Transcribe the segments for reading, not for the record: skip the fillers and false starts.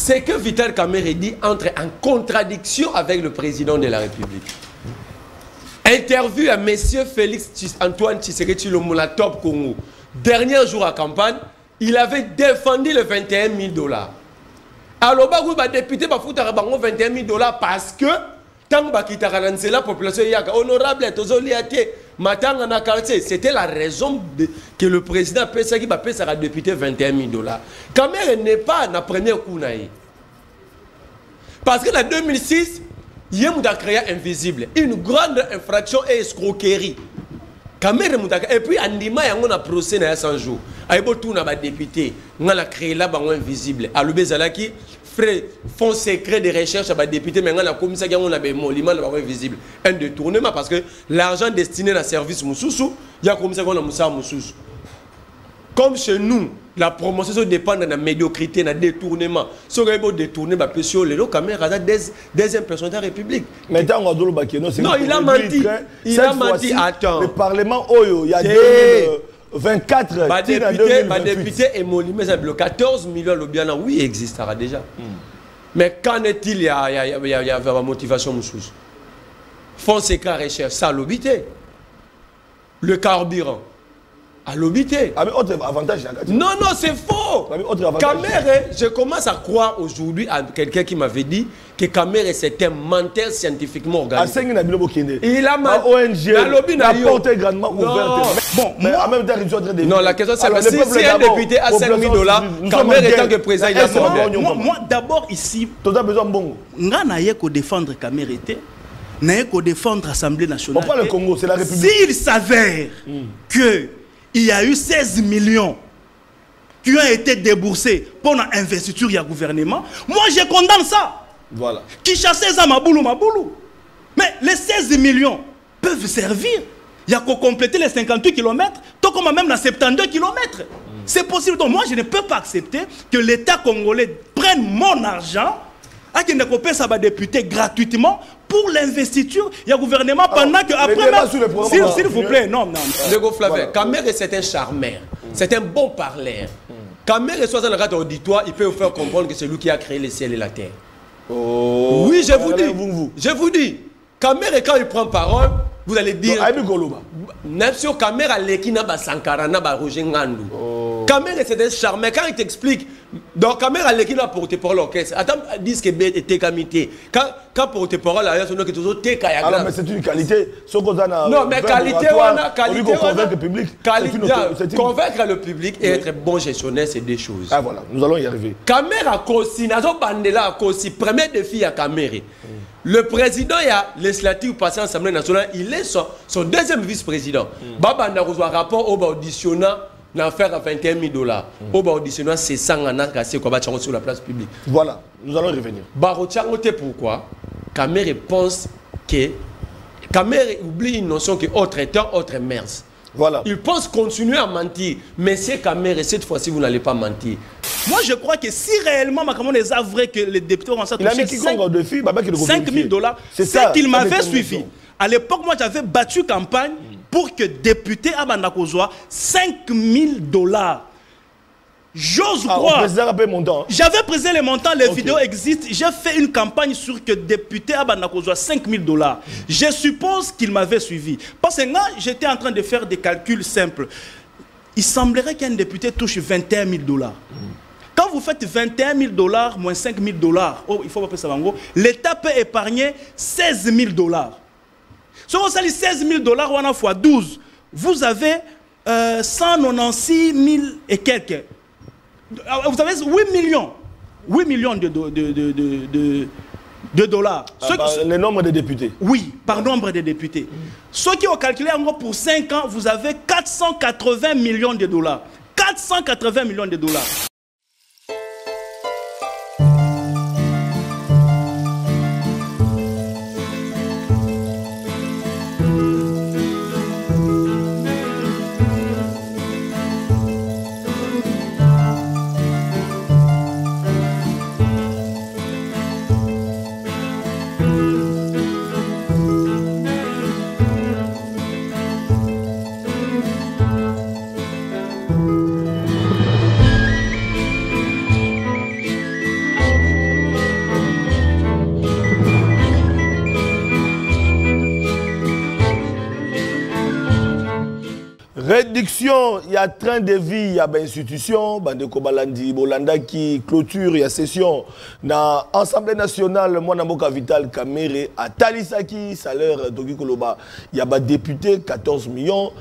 Ce que Vital Kamerhe dit entre en contradiction avec le président de la République. Interview à monsieur Félix Antoine Tshisekedi Tshilombo la Top Congo. Dernier jour à campagne, il avait défendu les 21 000 $. Alors, le député va foutre 21 000 $ parce que tant que la population est honorable, c'était la raison que le président Pessa qui va payer sa député 21 000 $. Kamerhe n'est pas na premier coup. Parce que en 2006, il y a créé invisible. Une grande infraction et escroquerie. Et puis, Andima, il y a un procès dans 100 jours. Il y a un député qui a créé là invisible. À l'Ubezalaki, fonds secret de recherche à député, mais il y a un commissaire qui a un invisible. Un détournement parce que l'argent destiné à service Moussoussou, il y a un commissaire qui a un Moussoussou. Comme chez nous, la promotion dépend de la médiocrité, de la détournement. Si on a détourné, le Kamerhe a deuxième personne de la République. Mais non, il a menti. Il a menti. Attends. Le Parlement, il y a 2024. Les députés et Molimé, 14 millions de biens, oui, il existera déjà. Mais qu'en est-il, il y a la motivation Moussous. Fonds secret recherche, ça l'obité. Le carburant. À l'obité. Ah, mais autre avantage. Non, c'est faux. Kamerhe, je commence à croire aujourd'hui à quelqu'un qui m'avait dit que Kamerhe c'est un menteur scientifiquement organisé. Il a menti. ONG, la porte est grandement ouverte. Bon, mais en même temps, ils sont en train de... Non, la question c'est si un député a 5 000 $, Kamerhe tant que président, il a son Moi, d'abord ici, tu as besoin de bon. On a défendre Kamerhe. On a défendre l'Assemblée nationale. Pourquoi le Congo, c'est la République? S'il s'avère que il y a eu 16 millions qui ont été déboursés pour l'investiture du gouvernement, moi je condamne ça. Voilà. Qui chassait ça, Maboulou. Mais les 16 millions peuvent servir. Il y a qu'à compléter les 58 km, tout comme même les 72 km. C'est possible. Donc moi je ne peux pas accepter que l'État congolais prenne mon argent et qu'il ne paye ça député gratuitement pour l'investiture, il y a un gouvernement pendant que après... S'il vous plaît, non. Lego Flavien, Kamerhe c'est un charmeur, c'est un bon parleur. Kamerhe soit dans le cadre auditoire, il peut vous faire comprendre que c'est lui qui a créé le ciel et la terre. Oui, je vous dis. Kamerhe, quand il prend parole, vous allez dire... Nafsio Kamerhe lekina ba Sankara na ba Roger Ngandou. Kamerhe c'est un charmeur. Quand il t'explique, donc Kamerhe lekina porte pour l'orchestre. Attends, disque était camité. Quand porte parole là, c'est que toujours t'es kaya. Alors mais c'est une qualité. Non mais qualité convaincre le public. Convaincre le public et être bon gestionnaire, c'est deux choses. Ah voilà, nous allons y arriver. Kamerhe a Kosi, nazo bandela Kosi, premier défi à Kamerhe. Le président, il y a législative passé à l'Assemblée nationale, il est son deuxième vice-président. Baba n'a reçu un rapport au auditionnant l'affaire à 21 000 $. Au auditionnant, c'est 100 ans sur la place publique. Voilà, nous allons revenir. Pourquoi Kamerhe pense que... Kamerhe oublie une notion que autre temps, autre mers. Voilà. Il pense continuer à mentir. Mais c'est Kamerhe, cette fois-ci, vous n'allez pas mentir. Moi, je crois que si réellement, les a vrai que les députés ont il a mis quiconque au défi, 5 000 $, c'est qu'il m'avait suivi. À l'époque, moi, j'avais battu campagne pour que député à Bandakozwa 5 000 $. J'ose croire. J'avais présenté les montants, les vidéos existent. J'ai fait une campagne sur que député à Bandakozwa 5 000 $. Je suppose qu'il m'avait suivi. Parce que là, j'étais en train de faire des calculs simples. Il semblerait qu'un député touche 21 000 $. Quand vous faites 21 000 $ moins 5 000 $, oh, il faut pas ça l'État peut épargner 16 000 $. Si on salit 16 000 $, on a fois 12, vous avez 196 000 et quelques. Vous avez 8 millions de dollars. Le nombre de députés. Oui, par nombre de députés. Ceux qui ont calculé en gros pour 5 ans, vous avez 480 millions de dollars. 480 millions de dollars. Réduction, il y a train de vie, il y a ben institution, Bandeko Balandi, Bolanda qui clôture, il y a session. Dans l'Assemblée nationale, moi, Namoka Vital Kamere, à Talisaki, salaire, Toki Koloba, il y a des députés, 14 millions.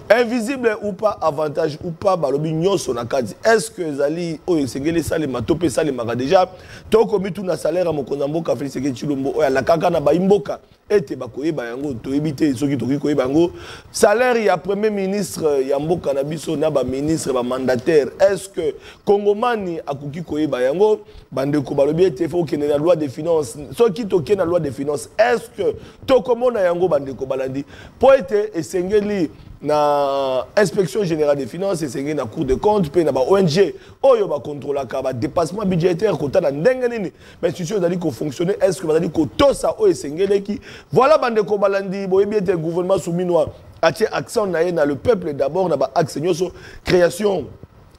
Invisible ou pas, avantage ou pas, Balobi Nyoso Nakadi. Est-ce que Zali, Sengele Sale, Matope Sale, Mara déjà, Toko Mitu na salaire à Mokonamboka, Félicité Chilombo, la Kaka na Baimboka, et Tebakoye Bayango, Toébité, Soki Toki Koye Bango. Salaire, il y a Premier ministre, il y a Mboka Nabiso, Naba ministre, mandataire. Est-ce que Kongomani, Akuki Koye Bayango, Bandeko Balobi, il faut qu'il y ait la loi des finances, Soki Toki la loi des finances, est-ce que Tokomo Nayango, Bandeko Balandi, pour être et Sengeli, na inspection générale des finances et c'est na cour de compte pe na ba ONG oyo ba contrôle ka ba dépassement budgétaire kota na ndenge nini mais institution dali ko fonctionner est-ce que ba dali ko tosa o esengele ki voilà bande ko balandi boyebi ete gouvernement souminois atie accent na le peuple d'abord na ba axe nyoso création.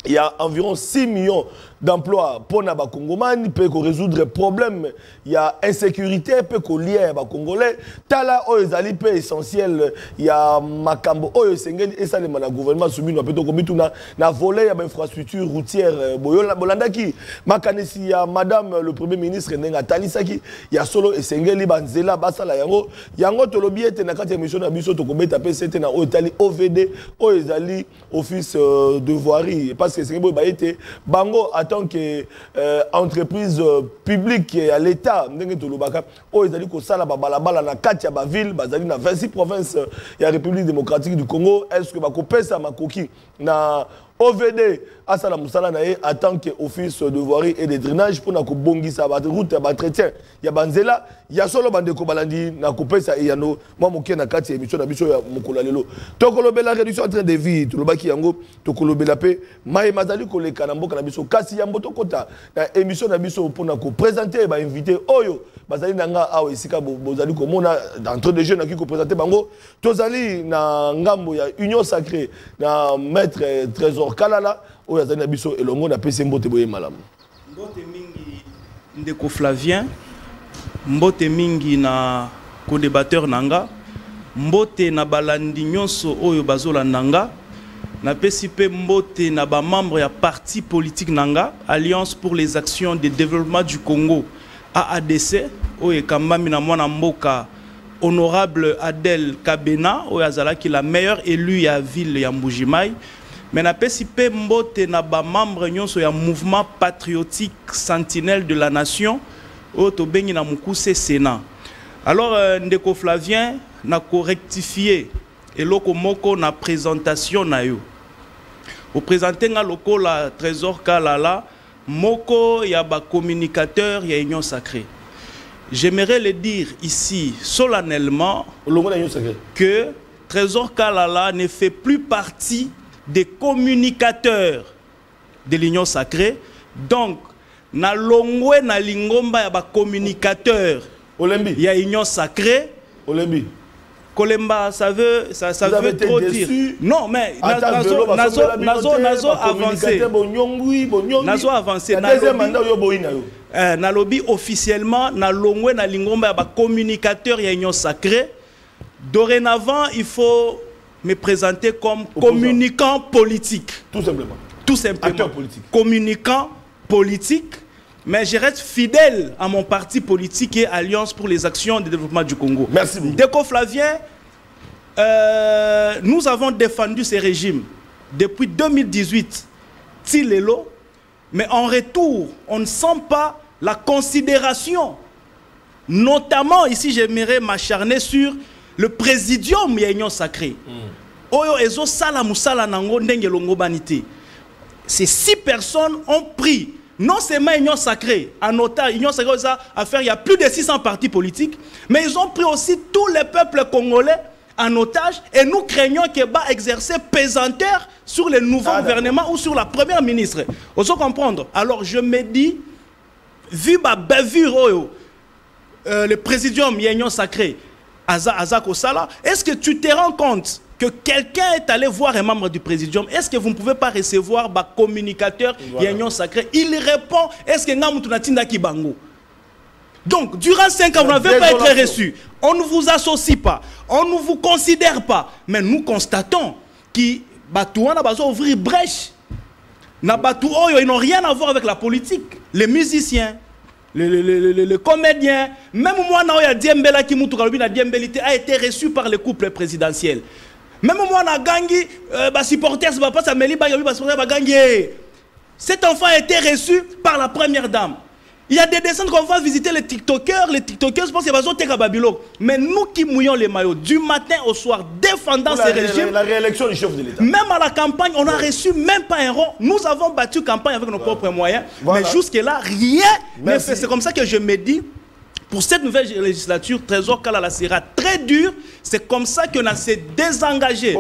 Il y a environ 6 millions d'emplois pour les Congomani, pour résoudre les problèmes. Il y a insécurité, pour lier les Congolais. Tala, ils sont essentiel. Il y a Makambo, et ça, le gouvernement soumis, na volé l'infrastructure routière. Bolandaki, Makanesi, il y a Madame le Premier ministre, Talisaki, il y a Solo et Sengeli, Banzela, Basala, Yango. Yango, Tolobi, et Nakati, mission d'Abiso, Tokobé, tapé, c'était na OVD, Oezali, Office de voirie. Parce que c'est Bango en tant qu'entreprise publique à l'État, ils ont sala balabala na katia ba ville, bazali na 26 provinces et la République démocratique du Congo. Est-ce que bakopesa makoki na OVD à Sala Moussala en tant qu'office de voirie et de drainage pour na ko bongisa ba route ba entretien. Il y a Banzela, il y a solo bandeko balandi na kopesa et yano moi moké na katia émission na biso ya mokola lelo. Tokolobe la réduction en train de vie, tolobaki yango tokolobe la paix. Mai mazali koleka na mboka na biso kasi ya mboto kota na émission na biso pour na ko présenter ba invité oyo bazali nanga awa esika bozali komona d'entre des jeunes qui ko présenter bango tozali na ngambo ya union sacrée na maître Trésor Kalala oyo azali na biso elongo na pese mbote boye malamu mbote mingi ndeko Flavien mbote mingi na co-débatteur nanga mbote na balandi nyonso oyo bazola nanga na PCP mbote na ba membre ya parti politique nanga Alliance pour les actions de développement du Congo AADC oyo kambami na mwana mboka honorable Adel Kabena oyo azalaki la meilleure élue ya ville ya Mbujimai. Mais na PCP mbote na ba membre nyonso ya mouvement patriotique sentinelle de la nation oyo tobengi na mukuse Sénat. Alors ndeko Flavien na ko rectifier eloko moko na présentation na yo. Au présenter nga loko la Trésor Kalala moko ya ba communicateur ya Union Sacrée. J'aimerais le dire ici solennellement que Trésor Kalala ne fait plus partie des communicateurs de l'Union Sacrée. Donc, na longwe na lingomba ya ba communicateur ya Union Sacrée. Olembi. Kolemba, ça veut trop dire. Non, mais nazo avancé. Nazo avancé. Nalobi officiellement, na longwe na lingomba ya ba communicateur ya Union Sacrée. Dorénavant, il faut me présenter comme communicant politique. Tout simplement. Tout simplement. Acteur politique. Communicant politique. Mais je reste fidèle à mon parti politique et Alliance pour les actions de développement du Congo. Merci beaucoup. Ndeko Flavien, nous avons défendu ces régimes depuis 2018, Tilelo, mais en retour, on ne sent pas la considération. Notamment, ici, j'aimerais m'acharner sur le présidium de l'Union Sacrée. Oyo ezo sala musala nango ndenge longo banité. Ces 6 personnes ont pris non seulement Union Sacrée, en otage, Union Sacrée a faire, il y a plus de 600 partis politiques, mais ils ont pris aussi tous les peuples congolais en otage et nous craignons qu'il va exercer pesanteur sur le nouveau gouvernement ou sur la première ministre. Vous comprendre? Alors je me dis, vu ma bavure, le présidium Union Sacrée, Azak Osala, est-ce que tu te rends compte que quelqu'un est allé voir un membre du présidium? Est-ce que vous ne pouvez pas recevoir un communicateur de l'Union Sacrée? Il répond, est-ce que Namutunatinda Kibango? Donc, durant 5 ans, vous n'avez pas été reçu. On ne vous associe pas. On ne vous considère pas. Mais nous constatons que Batouana va ouvrir brèche. Na Batou Oyo, ils n'ont rien à voir avec la politique. Les musiciens, les comédiens, même moi, Diembela Kimoutoukalobi, Diembelité a été reçu par le couple présidentiel. Même moi, Gangi, supporters, cet enfant a été reçu par la première dame. Il y a des descentes qu'on va visiter les TikTokers. Les TikTokers, je pense qu'ils vont à Babylone. Mais nous qui mouillons les maillots du matin au soir, défendant ces régimes. La réélection du chef de l'État. Même à la campagne, on n'a reçu même pas un rond. Nous avons battu campagne avec nos propres moyens. Voilà. Mais jusque-là, rien n'est fait. C'est comme ça que je me dis, pour cette nouvelle législature, Trésor Kalala sera très dur. C'est comme ça qu'on s'est désengagé.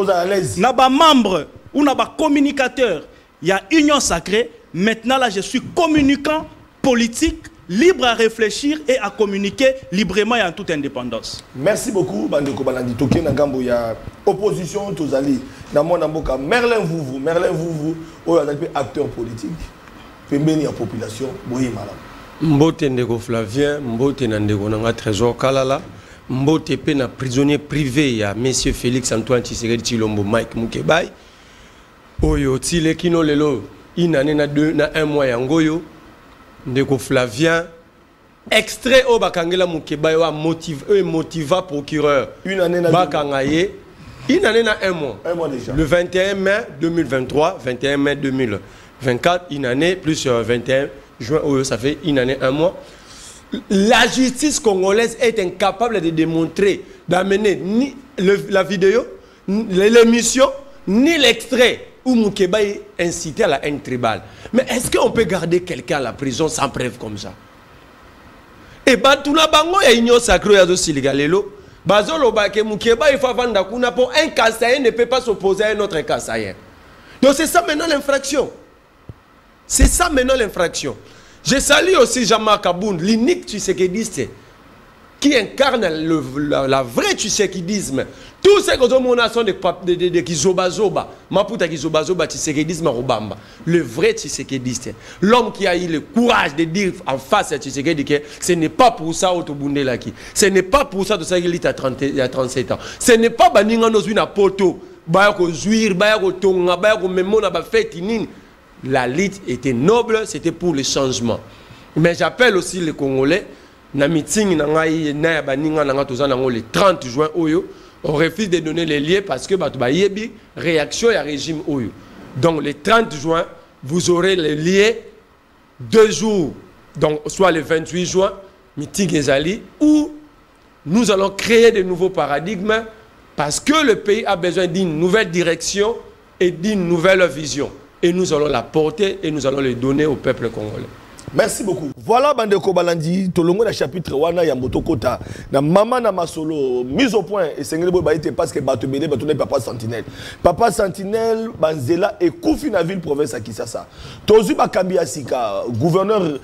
N'a pas membre ou n'a pas communicateur. Il y a union sacrée. Maintenant, là, je suis communicant politique, libre à réfléchir et à communiquer librement et en toute indépendance. Merci beaucoup, Bandeko Balandi. Toké Nagambo, il y a opposition, Tozali, Namonamboka, Merlin Vouvou, acteur politique, Pembeni à population, Boyi Malam. Mbote Ndeko Flavien, Mbote Nandeko Nanga Trésor Kalala, Mbote Pena prisonnier privé, il y a Monsieur Félix Antoine Tshisekedi Tshilombo, Mike Moukebaye, Oyo Tile Kino Lelo, Inane na 1 mois Yangoyo, Ndeko Flavien, extrait au Bakangela Moukebaye wa motiva procureur. Une année Bakangaye, une année na 1 mois. 1 mois déjà. Le 21 mai 2023, 21 mai 2024, une année plus 21 juin, ça fait une année 1 mois. La justice congolaise est incapable de démontrer, d'amener ni la vidéo, l'émission, ni l'extrait où Moukebaye incitait à la haine tribale. Mais est-ce qu'on peut garder quelqu'un à la prison sans preuve comme ça? Et bien, tout le monde a une sacrée à Siligalelo. Bazolo Bake Moukebaye, il faut vendre kuna pour un Kassaïen ne peut pas s'opposer à un autre Kassaïen. Donc c'est ça maintenant l'infraction. C'est ça maintenant l'infraction. Je salue aussi Jean-Marc Aboun, l'unique Tshisekidiste qui incarne la vraie tshisekidisme. Tous ces gens sont des Kizobazoba, Maputa Kizobazoba, Tshisekidisme Robamba. Le vrai tshisekidiste. L'homme qui a eu le courage de dire en face à Tshisekedi que ce n'est pas pour ça Otobundelaki. Ce n'est pas pour ça que ça il y a 37 ans. Ce n'est pas Baninga nos une poto, Bayako Zouir, Bayako Tonga, Bayako Memona, Bafeti Nini. La lutte était noble, c'était pour le changement. Mais j'appelle aussi les Congolais, na meeting le 30 juin, on refuse de donner les liens parce que y réaction à régime Oyo. Donc le 30 juin, vous aurez les liens 2 jours, donc soit le 28 juin, meeting Ezali, où nous allons créer de nouveaux paradigmes parce que le pays a besoin d'une nouvelle direction et d'une nouvelle vision. Et nous allons la porter et nous allons le donner au peuple congolais. Merci beaucoup. Voilà Bandeko Balandi, tolongo na chapitre wana ya motokota na mama na masolo mise au point et sengeli boy baite parce que bato belé bato na papa sentinelle. Papa sentinelle banzela et koufi na ville province à Kisasa. Tozu bakambi asika gouverneur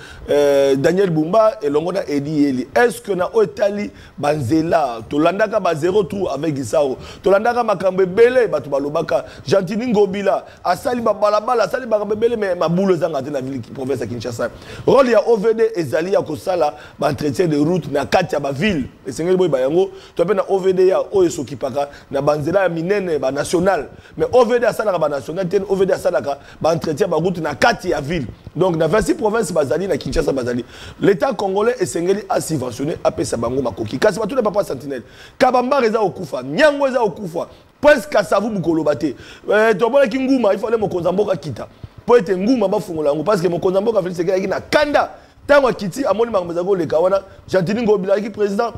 Daniel Bumba et longona Edi Eli. Est-ce que na otali banzela tolandaka ba 0 trou avec Gisao. Tolandaka makambe belé bato balobaka Gentini Ngobila asali ba balabala asali ba belé mais maboule zanga na ville province à Kinshasa. Rôle ya OVD ezali ya kosala ba entretien de route na kati ya ba ville esengeli boy bayango to pe na OVD ya oyo sokipaka na banzela ya minene ba national mais OVD asala ba national ten OVD asala ba entretien ba route na kati ya ville donc na 26 provinces bazali na Kinshasa bazali l'état congolais esengeli a subventionné apesa bango makoki kasi ba tout na papa sentinelle kabamba reza okufa nyango eza okufa presque savu bukolo bate to bona kinguma il fallait mokonza mboka kita pour être nguma bafungola ngo parce que mon konzamboka Félix Sekedi na kanda tango kiti amoni makambo le kawana Gentini Ngobila qui président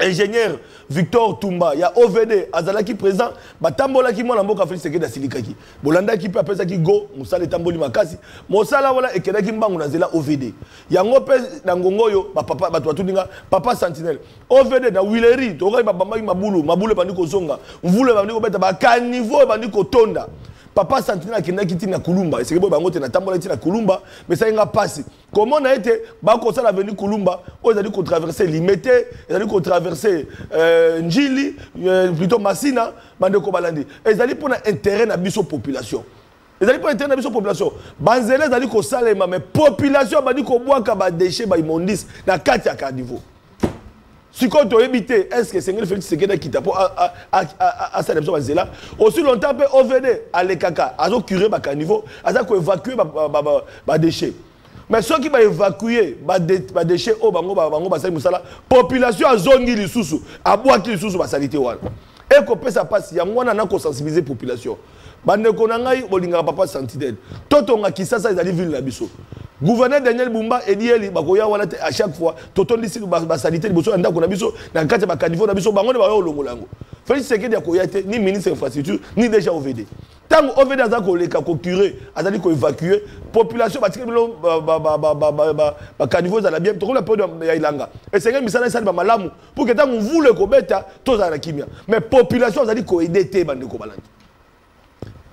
ingénieur Victor Tumba ya OVD azalaki président batambola ki mona mboka Félix Sekedi asilikaki bolanda ki pe apesa ki go musala tamboli makasi mosala wala ekedaki mbangu na zela OVD yango pe na ngongoyo ba papa bato batuninga papa sentinelle OVD na Wileri to ka babamba mabulu bandi kozonga mvule bandi ko beta ba caniveau bandi ko tonda Papa Sentinelle qui n'a quitté na Kulumba et c'est que bango te na tambola ti na Kulumba mais ça inga passe comment on a été ba ko ça l'avenue Kulumba on a dit qu'on traverser Limité on a dit qu'on traverser Njili plutôt Massina bande ko balandi et ça dit pour intérêt na biso population et ça dit pour intérêt na biso population banzele ça dit ko salema mais population ba dit ko boaka ba déchets ba immondice na kati ya caniveau Si quand tu as évité, est-ce que Seigneur Félix Sekeda qui t'a pour à sa démission là aussi longtemps peut OVD à l'EKK, à curer à niveau, à évacuer les déchets. Mais ceux qui vont évacuer les déchets au bango la population a zongi les sous, a boire qui les sous va salité wala. Et que ça passe, il y a moins à sensibiliser la population. Bande konangai bolinga papa sentinelle. Toto nga kisasa ezali ville na biso. Gouverneur Daniel Bumba et Dieli bakoya wana à chaque fois toto lisi ba sanité liboso ndako na biso na kati ba caniveau na biso bango ne ba yo longolango. Félix Sekedi akoya te ni ministre infrastructure ni déjà OVD. Tant OVD aza ko leka ko curer azali ko évacuer population ba tikelo ba caniveau za la bien to ko la période ya ilanga. Et c'est ngami misala sali ba malamu pour que tant on voule ko beta to za na kimia. Mais population azali ko aider te bande ko balandi.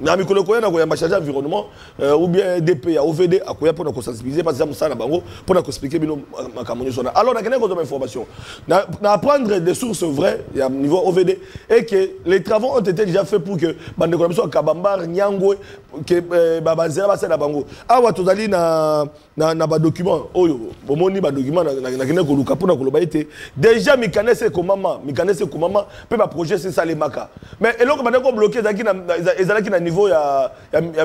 Na mikolo koya na koya macharge environnement ou bien DP ya OVD akoya pour na sensibiliser parce que ça musala bango pour na expliquer bino makamoni sona. Alors na kena ko information na apprendre des sources vraies à niveau OVD et que les travaux ont été déjà faits pour que bande ko biso Kabambar Nyangwe que babanzela ba sala bango awa tozali na ba document oyo bomoni ba document na kena ko luka pour na koloba été déjà mikanese komama peut ba projet c'est ça les maka mais eloko bande ko bloquer ezalaki na niveau ya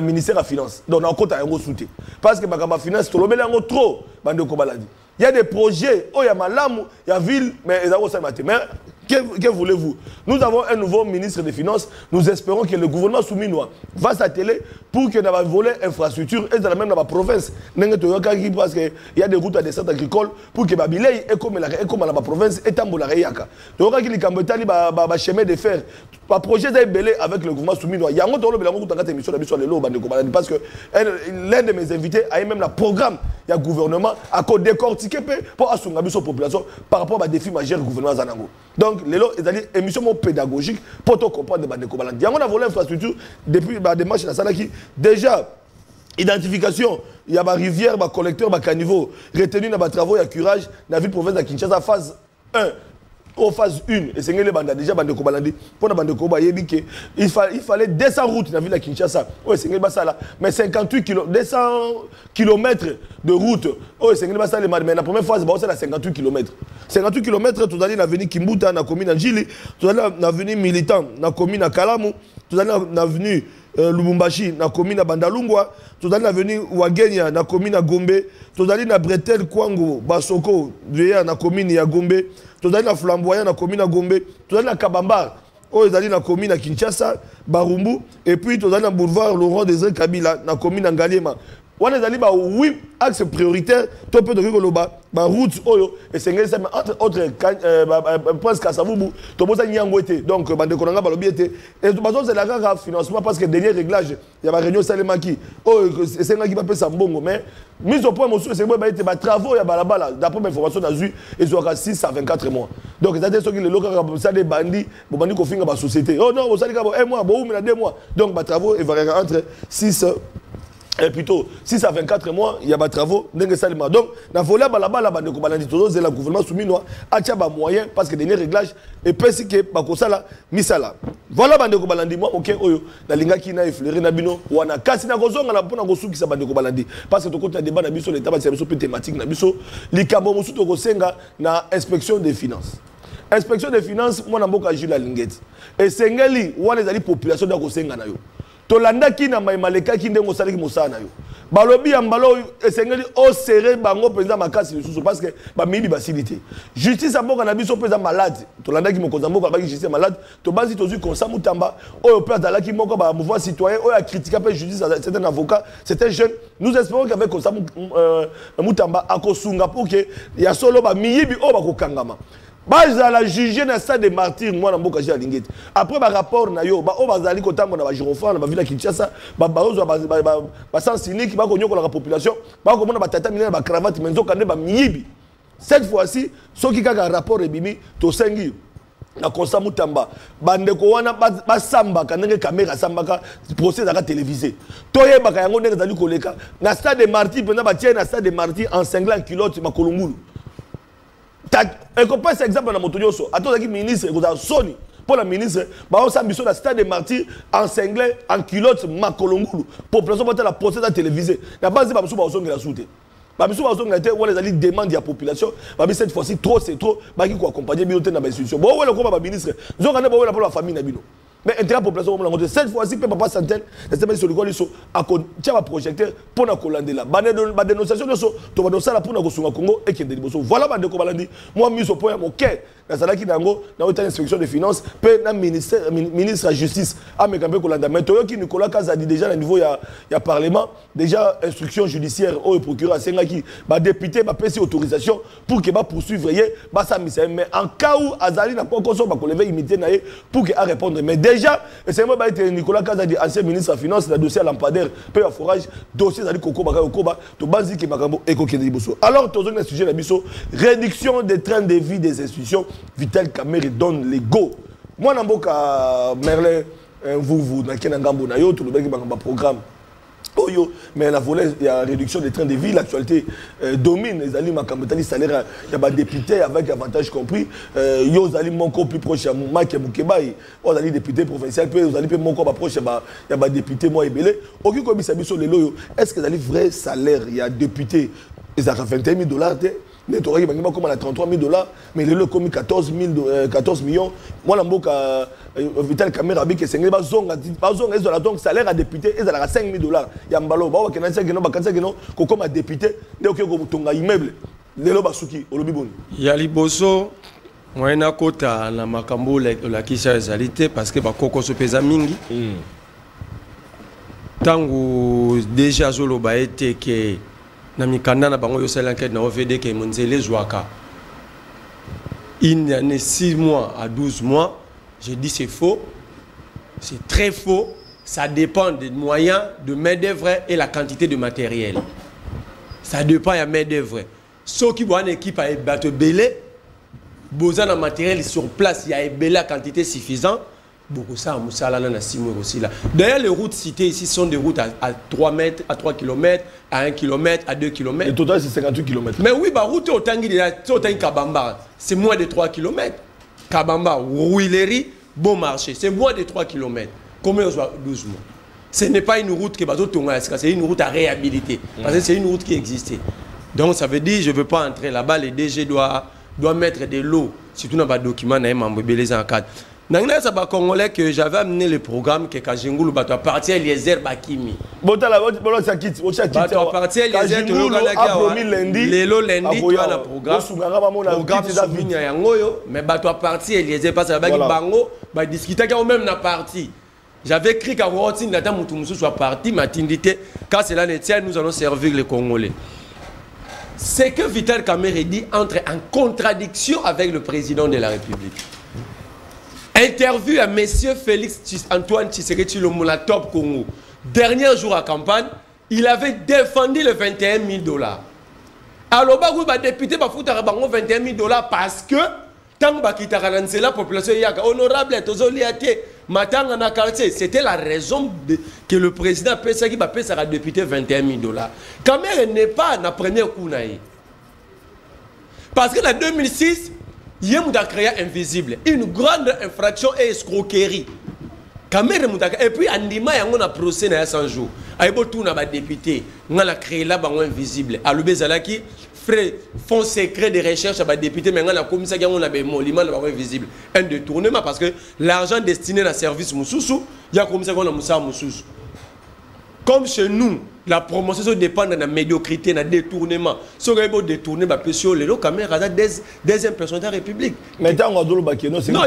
ministère de la finance. Donc on compte à un soutien parce que ma finance to lobela ngo trop bande ko baladi. Il y a des projets oh il y a malamu, il y a ville mais ezako ça maté. Mais que voulez-vous? Nous avons un nouveau ministre des Finances. Nous espérons que le gouvernement souminois va s'atteler pour que dans la volet infrastructure et dans la même dans la province, parce qu'il y a des routes à des centres agricoles pour que Babilei et comme la province et Tambola Yaka. Donc il y a des chemin de fer. Pas projet d'ébélé avec le gouvernement souminois. Il y a un autre émission parce que l'un de mes invités a même le programme il y a gouvernement à décortiquer pour assurer la population par rapport à des défis majeurs du gouvernement Zanango. Donc, les émissions pédagogiques pour comprendre les bandes. Il y a un volet infrastructure depuis la démarche de la salle qui déjà identification, il y a des rivières, des collecteurs, des caniveaux retenus dans les travaux et curage dans la ville province de Kinshasa phase 1. Au phase 1, et c'est les bandes déjà bande kobalandi pour la bande koba yebike il fallait 200 routes dans la ville de Kinshasa. Ouais, c'est là mais 200 km de route. Ouais, c'est mais la première phase c'est la 58 km. 58 km tout allez dans l'avenue Kimbuta na commune Njili, tout allez dans l'avenue Militant na commune Kalamu, tout allez dans l'avenue Lubumbashi na commune Bandalungwa, tout allez dans l'avenue Wagenya na commune Gombe, tout allez dans Bretel Kwango Basoko na commune ya Gombe. Tout dans la flamboyant dans la commune à Gombe, tout dans la Kabambar, dans la commune à Kinshasa, Barumbu, et puis tout dans le boulevard Laurent Désiré Kabila, dans la commune à Ngaliema. On est allé 8 axes prioritaires, tout peu de rigoloba, route, et c'est entre autres, Prince Kassavubu, tout le monde a donc, Bande Konanga, Balobiete, et tout le monde a un financement parce que dernier réglage, il y a une réunion Salemaki, c'est un qui va faire ça bon, mais mise au point, c'est que travaux, il y a balabala, d'après mes informations, ils ont 6 à 24 mois. Donc, c'est-à-dire que les locaux, ça des bandits, les bandits qui ont fait la société. Oh non, vous savez, 1 mois, bon, mais 2 mois. Donc, les travaux, ils varient entre 6 et plutôt 6 à 24 mois, il y a des travaux. Donc, dans le volet, c'est le gouvernement souminois a des moyens parce que les réglages et puis que bakosala misala. Voilà bande ko balandi moi OK oyo na linga ki na effleurer na bino wana kasi na kozonga na pona kosuki sa bande ko balandi parce que to côté débat na biso l'état ba biso thématique na biso likambo musu to kosenga na inspection des finances. Inspection des finances moi na mboka Jules Lingeti. Et sengeli wana ezali population da kosenga na yo. Tolanda ki na maimaleka ki ndengo saliki mosana yo balobi ya mbalo esengeli o serré bango penza makasi lisusu parce que ba mibi basilité justice amboka na biso penza malade tolanda ki mokonza mboka ba justice malade to bazi tozu konsa mutamba oyo pe atala ki moko ba mouvement citoyen oyo a critiquer pe justice c'est un avocat c'est un jeune nous espérons qu'avec konsa mutamba akosunga pour que ya solo ba miyibi o ba kokangama bazala juger na stade de martyr moi na mboka ja lingeti après ba rapport na yo ba o bazali kotango na ba girofan na ba ville Kinshasa ba baozo ba sans cynique ba konyokola la population ba komona ba tata minena ba cravate menzo kande ba miyibi cette fois-ci soki kaka rapport ebimi to sengi na konsa mutamba bande ko wana ba samba kanenge caméra sambaka procès aka télévisé toyeba ka yango ndenge zali koleka na stade de martyr pena ba tie na stade de martyr en cinglant culotte makolongulu. Et qu'on passe exemple dans Motonyoso, à toi qui ministre, vous avez sonné pour la ministre, bah on s'ambitionne dans le stade des martyrs en cinglé, en culotte, macolongulu, population pour la procès à télévisé. La base de la personne la soute. Babiso bazong na te on les ali demande ya population babi cette fois-ci trop c'est trop ba ki ko accompagner bino te na ba institution bon ouais le ko ba ministre zonga na ba ouais pour la famille na bino mais intérêt population comme la cette fois-ci pe papa centaine c'est pas sur le quoi liso akon tia ba projecteur pour na kolandela ba dénonciation de so to ba dosala pour na ko sunga Congo et qui liboso voilà ba de ko balandi moi miso point mon cœur na salaki nango na ota inspection des finances pe na ministre de la justice a me camper kolanda mais to ki Nicolas Kazadi déjà au niveau ya parlement déjà instruction judiciaire au procureur senga qui ba député ba pesi autorisation pour que ba poursuivre ba ça mais en cas où azali na pas encore ba ko lever imité na pour que a répondre mais déjà c'est moi ba être Nicolas Kazadi ancien ministre de la finance le dossier à lampadaire pe à forage dossier zali kokoba to banzi ki makambo ekokende liboso alors tozo na sujet na biso réduction des trains de vie des institutions Vital Kamerhe donne les go. Moi, Namboka Merlin, vous, dans quel ngambo na yo, tout le monde programme. Oh yo, mais la volée, il y a réduction des trains de vie, l'actualité domine. Les alliés Makambetali salaire, il y a des députés avec avantage compris. Yo, les alliés encore plus proches à Moumak et Moukebaï. Les alliés députés provinciaux, les alliés encore proches, il y a des députés moi et Belé. Aucun comme ça sur les loyaux. Est-ce que les alliés vrai salaire, il y a députés, ils ont 21 000 $. Mais tu aurais comme à 33 000 $, mais le commis 14 millions. Moi, Vital Kamerhe a dit que c'est un donc salaire à député, ils ont 5 000 $. Il y a un ballon, il y a 45 000 $, comme député, il y a un immeuble. Il y a Liboso, moi, je suis na makambo la kisha ezalité parce que bakoko so pesa mingi. Tango déjà zolo ba été que na mikanda na bango yo sala enquête na OVD ke monzele zwaka. Il y a 6 mois à 12 mois, j'ai dit c'est faux. C'est très faux. Ça dépend des moyens de main-d'œuvre et la quantité de matériel. Ça dépend de la main-d'œuvre. Ceux qui ont une équipe à battre belé, besoin de matériel sur place, il y a une quantité suffisante. Beaucoup ça, à 6 mois aussi là. D'ailleurs, les routes citées ici sont des routes à 3 mètres, à 3 km, à 1 km, à 2 km. Le total, c'est 58 km. Mais oui, la route au Kabamba, c'est moins de 3 km. Kabamba, Rouileri, bon marché, c'est moins de 3 km. Combien on soit 12 mois? Ce n'est pas une route qui c'est une route à réhabiliter. Parce que c'est une route qui existait. Donc ça veut dire, je ne veux pas entrer là-bas, les DG doivent mettre de l'eau. Surtout dans les documents, les en cadre. C'est pas congolais que j'avais amené le programme que Kajingulu va partir Eliezer Bakimi. Bon, tu as parti Eliezer lundi, tu as le programme souligné à Ngoyo, mais tu as parti Eliezer parce que Bango va discuter quand même na parti. J'avais écrit qu'à Rotine, la dame Moutoumoussou soit parti, m'a tindité, car cela ne tient, nous allons servir les Congolais. C'est que Vital Kamerhe dit entre en contradiction avec le président de la République. Interview à M. Félix Antoine Tshisekedi Tshilombo, Top Congo. Dernier jour à campagne, il avait défendu les 21 000 $. Alors, le député va foutre 21 000 $ parce que tant que la population est honorable, c'était la raison que le président a pensé qu'il va payer sa député 21 000 $. Kamerhe n'est pas la première coup. Parce que en 2006, il y a créé invisible, une grande infraction et escroquerie. Et puis, Andima, il y a un procès dans 100 jours. Il y a un député, il a créé là invisible. À l'Ubezalaki, fonds secret de recherche à député, mais il y a un commissaire qui a invisible. Un détournement parce que l'argent destiné à service Moussoussou, il y a un commissaire qui a Moussoussou. Comme chez nous, la promotion dépend de la médiocrité, de la détournement. Si on a détourné, les caméras deuxième personne de la République. Mais non,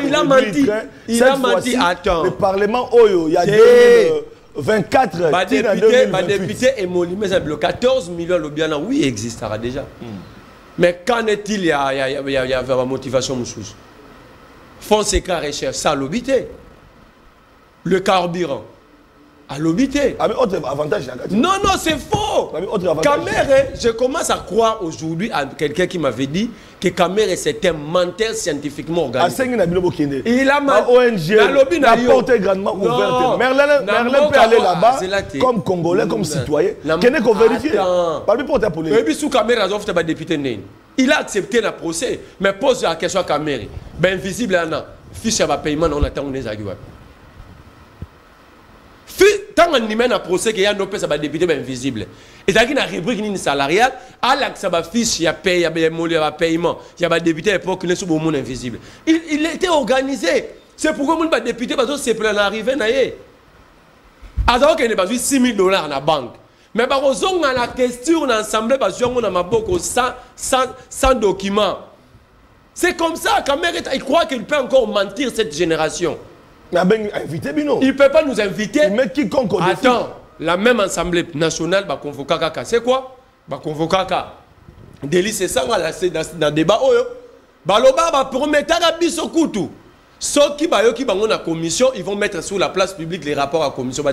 il a menti. Il a menti. Attends. Le Parlement, il y a 2024. Ma député est molimé, le 14 millions de biens, oui, il existera déjà. Mais qu'en est-il, il y a la motivation Moussous. Fonds secret recherche, ça l'obité. Le carburant. À l'obité. Ah mais autre avantage. Non, c'est faux. Kamerhe, je commence à croire aujourd'hui à quelqu'un qui m'avait dit que Kamerhe c'est un menteur scientifiquement organisé. Il a menti. ONG, la porte est grandement ouverte. Merlin peut aller là-bas comme Congolais, comme citoyen. Qu'est-ce qu'on vérifie? Il a accepté le procès, mais pose la question à Kamerhe. Ben visible, fiche à paiement, on attend les arguments. Tant qu'on y mène un procès qu'il y a un député invisible. Et ça qui na rubrique salariale, à l'accès à fiche, il y a paiement, il y a député à l'époque, il est sous monde invisible. Il était organisé. C'est pourquoi mon député parce que c'est plein d'arriver naïe. Alors qu'il n'est pas 6 000 $ dans la banque. Mais par exemple, on a la question dans l'Assemblée parce qu'on a beaucoup sans documents. C'est comme ça, quand même, il croit qu'il peut encore mentir cette génération. Mais invité Bino. Il ne peut pas nous inviter. Mais quiconque au défi. Attends, la même Assemblée nationale va convoquer Kaka. C'est quoi? Va convoquer Kaka. Délit, c'est ça, dans le débat. Baloba va promettre à Biso Koutou. Ceux qui vont la commission, ils vont mettre sur la place publique les rapports à la commission.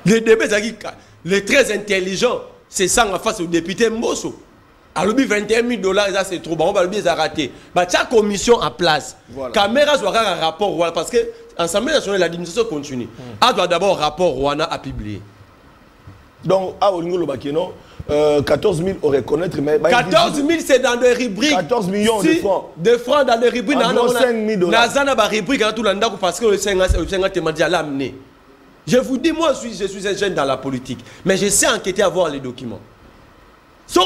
Les débats, les très intelligents, c'est ça en face au député Mbosso. Alors, 21 000 $, c'est trop bon, on va le rater. La commission en place. Voilà. Caméra doit avoir un rapport, parce que l'Assemblée nationale, l'administration continue. Elle doit d'abord un rapport Rwanda à publier. Donc, à Olingolo Bakeno, 14 000 au reconnaître, mais 14 000 c'est dans des rubriques. 14 millions de francs. De francs dans des rubriques. Environ 5 000 $. Nazana ba rubrique tout l'anda parce que le 5 t'a amené. Je vous dis, moi je suis un jeune dans la politique, mais je sais enquêter avoir les documents. Si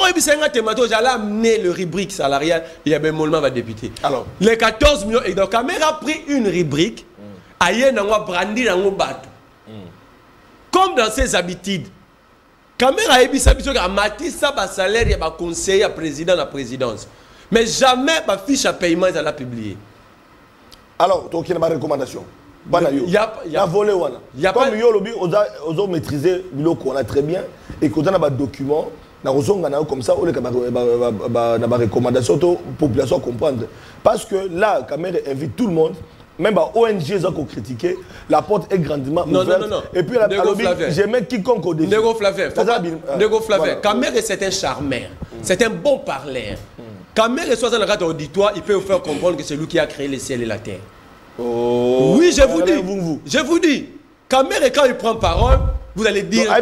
j'allais amener le rubrique salarial, il y avait mollement va député. Alors, les 14 millions, et donc Caméra a pris une rubrique, aïe n'a brandi dans mon bateau. Comme dans ses habitudes. Caméra a dit que Matissa a salaire, il y a un conseiller à président de la présidence. Mais jamais ma fiche à paiement, elle a publié. Alors, donc il y a une recommandation. Il y a volé. Comme on a maîtrisé le qu'on a très bien et qu'on a un document, comme ça, on a une recommandation pour la population comprendre. Parce que là, Caméra invite tout le monde. Même les ONG qui ont critiqué, la porte est grandement ouverte. Non. Et puis, j'aimais quiconque au défi. Nego Flavien, Caméra, c'est un charmeur. C'est un bon parleur. Caméra, soit dans le cadre auditoire, il peut vous faire comprendre que c'est lui qui a créé le ciel et la terre. Oh, oui, je vous dis. Je vous dis. Caméra, quand il prend parole, vous allez dire.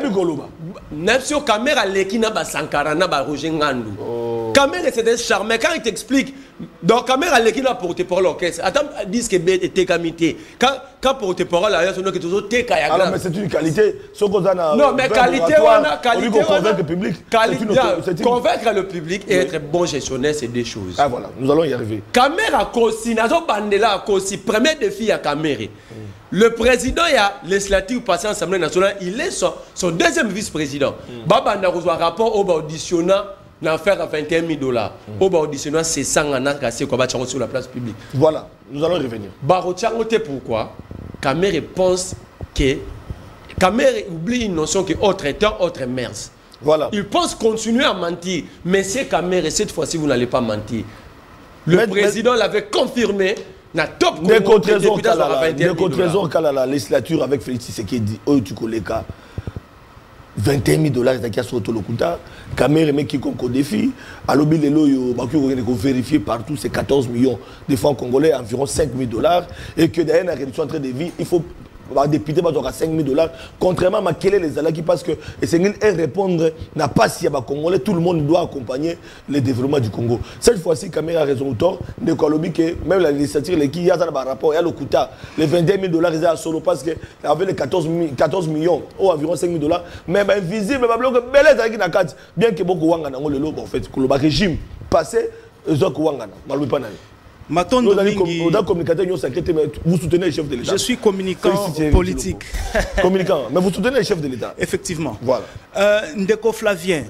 Nepsio Caméra, l'équina ba Sankara, na ba Roger Ngandou. Caméra, c'est un charmeur. Quand il t'explique, donc Caméra, l'équina porte parole l'orchestre. Attends, disent que bête était camité. Quand porte parole, là, il y a toujours té kaya. Alors, mais c'est une qualité. Non, mais qualité, on a qualité. Convaincre le public. Convaincre le public et être bon gestionnaire, c'est des choses. Ah voilà, nous allons y arriver. Caméra, Kossi, Nazo Bandela, Kossi, premier défi à Caméra. Le président, il y a législative passé à l'Assemblée nationale, il est son deuxième vice-président. Baba n'a reçu un rapport au auditionnant l'affaire à 21 000 $. Au auditionnant, c'est ça qu'on a cassé sur la place publique. Voilà, nous allons revenir. Barotchangote, pourquoi Caméra pense que. Caméra oublie une notion que autre temps, autre mers. Voilà. Il pense continuer à mentir. Mais c'est Caméra, cette fois-ci, vous n'allez pas mentir. Le président l'avait confirmé. Des contre-raisons qu'à la législature avec Félix Tshisekedi, tu connais 21 000 $, qui a sur Tolokuta, Caméra mais quiconque au défi, à l'obélélo, il faut vérifier partout, c'est 14 millions de francs congolais, environ 5 000 $, et que derrière la réduction en train de vie, il faut député à 5 000 $, contrairement à quel est les alaki parce que et répondre n'a pas si Congolais, tout le monde doit accompagner le développement du Congo. Cette fois-ci, Caméra a raison autant de Kolobi que même la législature, il y a un rapport, il y a le Kouta, les 22 000 $, ils ont solo parce que avec les 14 millions ou environ 5 000 $, mais invisible, bien que beaucoup Wangana, en fait, que le régime passé, ils ont Wangana, vous soutenez le chef de l'État. Je suis communicant politique. Communicant, mais vous soutenez le chef de l'État. Effectivement. Voilà. Ndeko Flavien,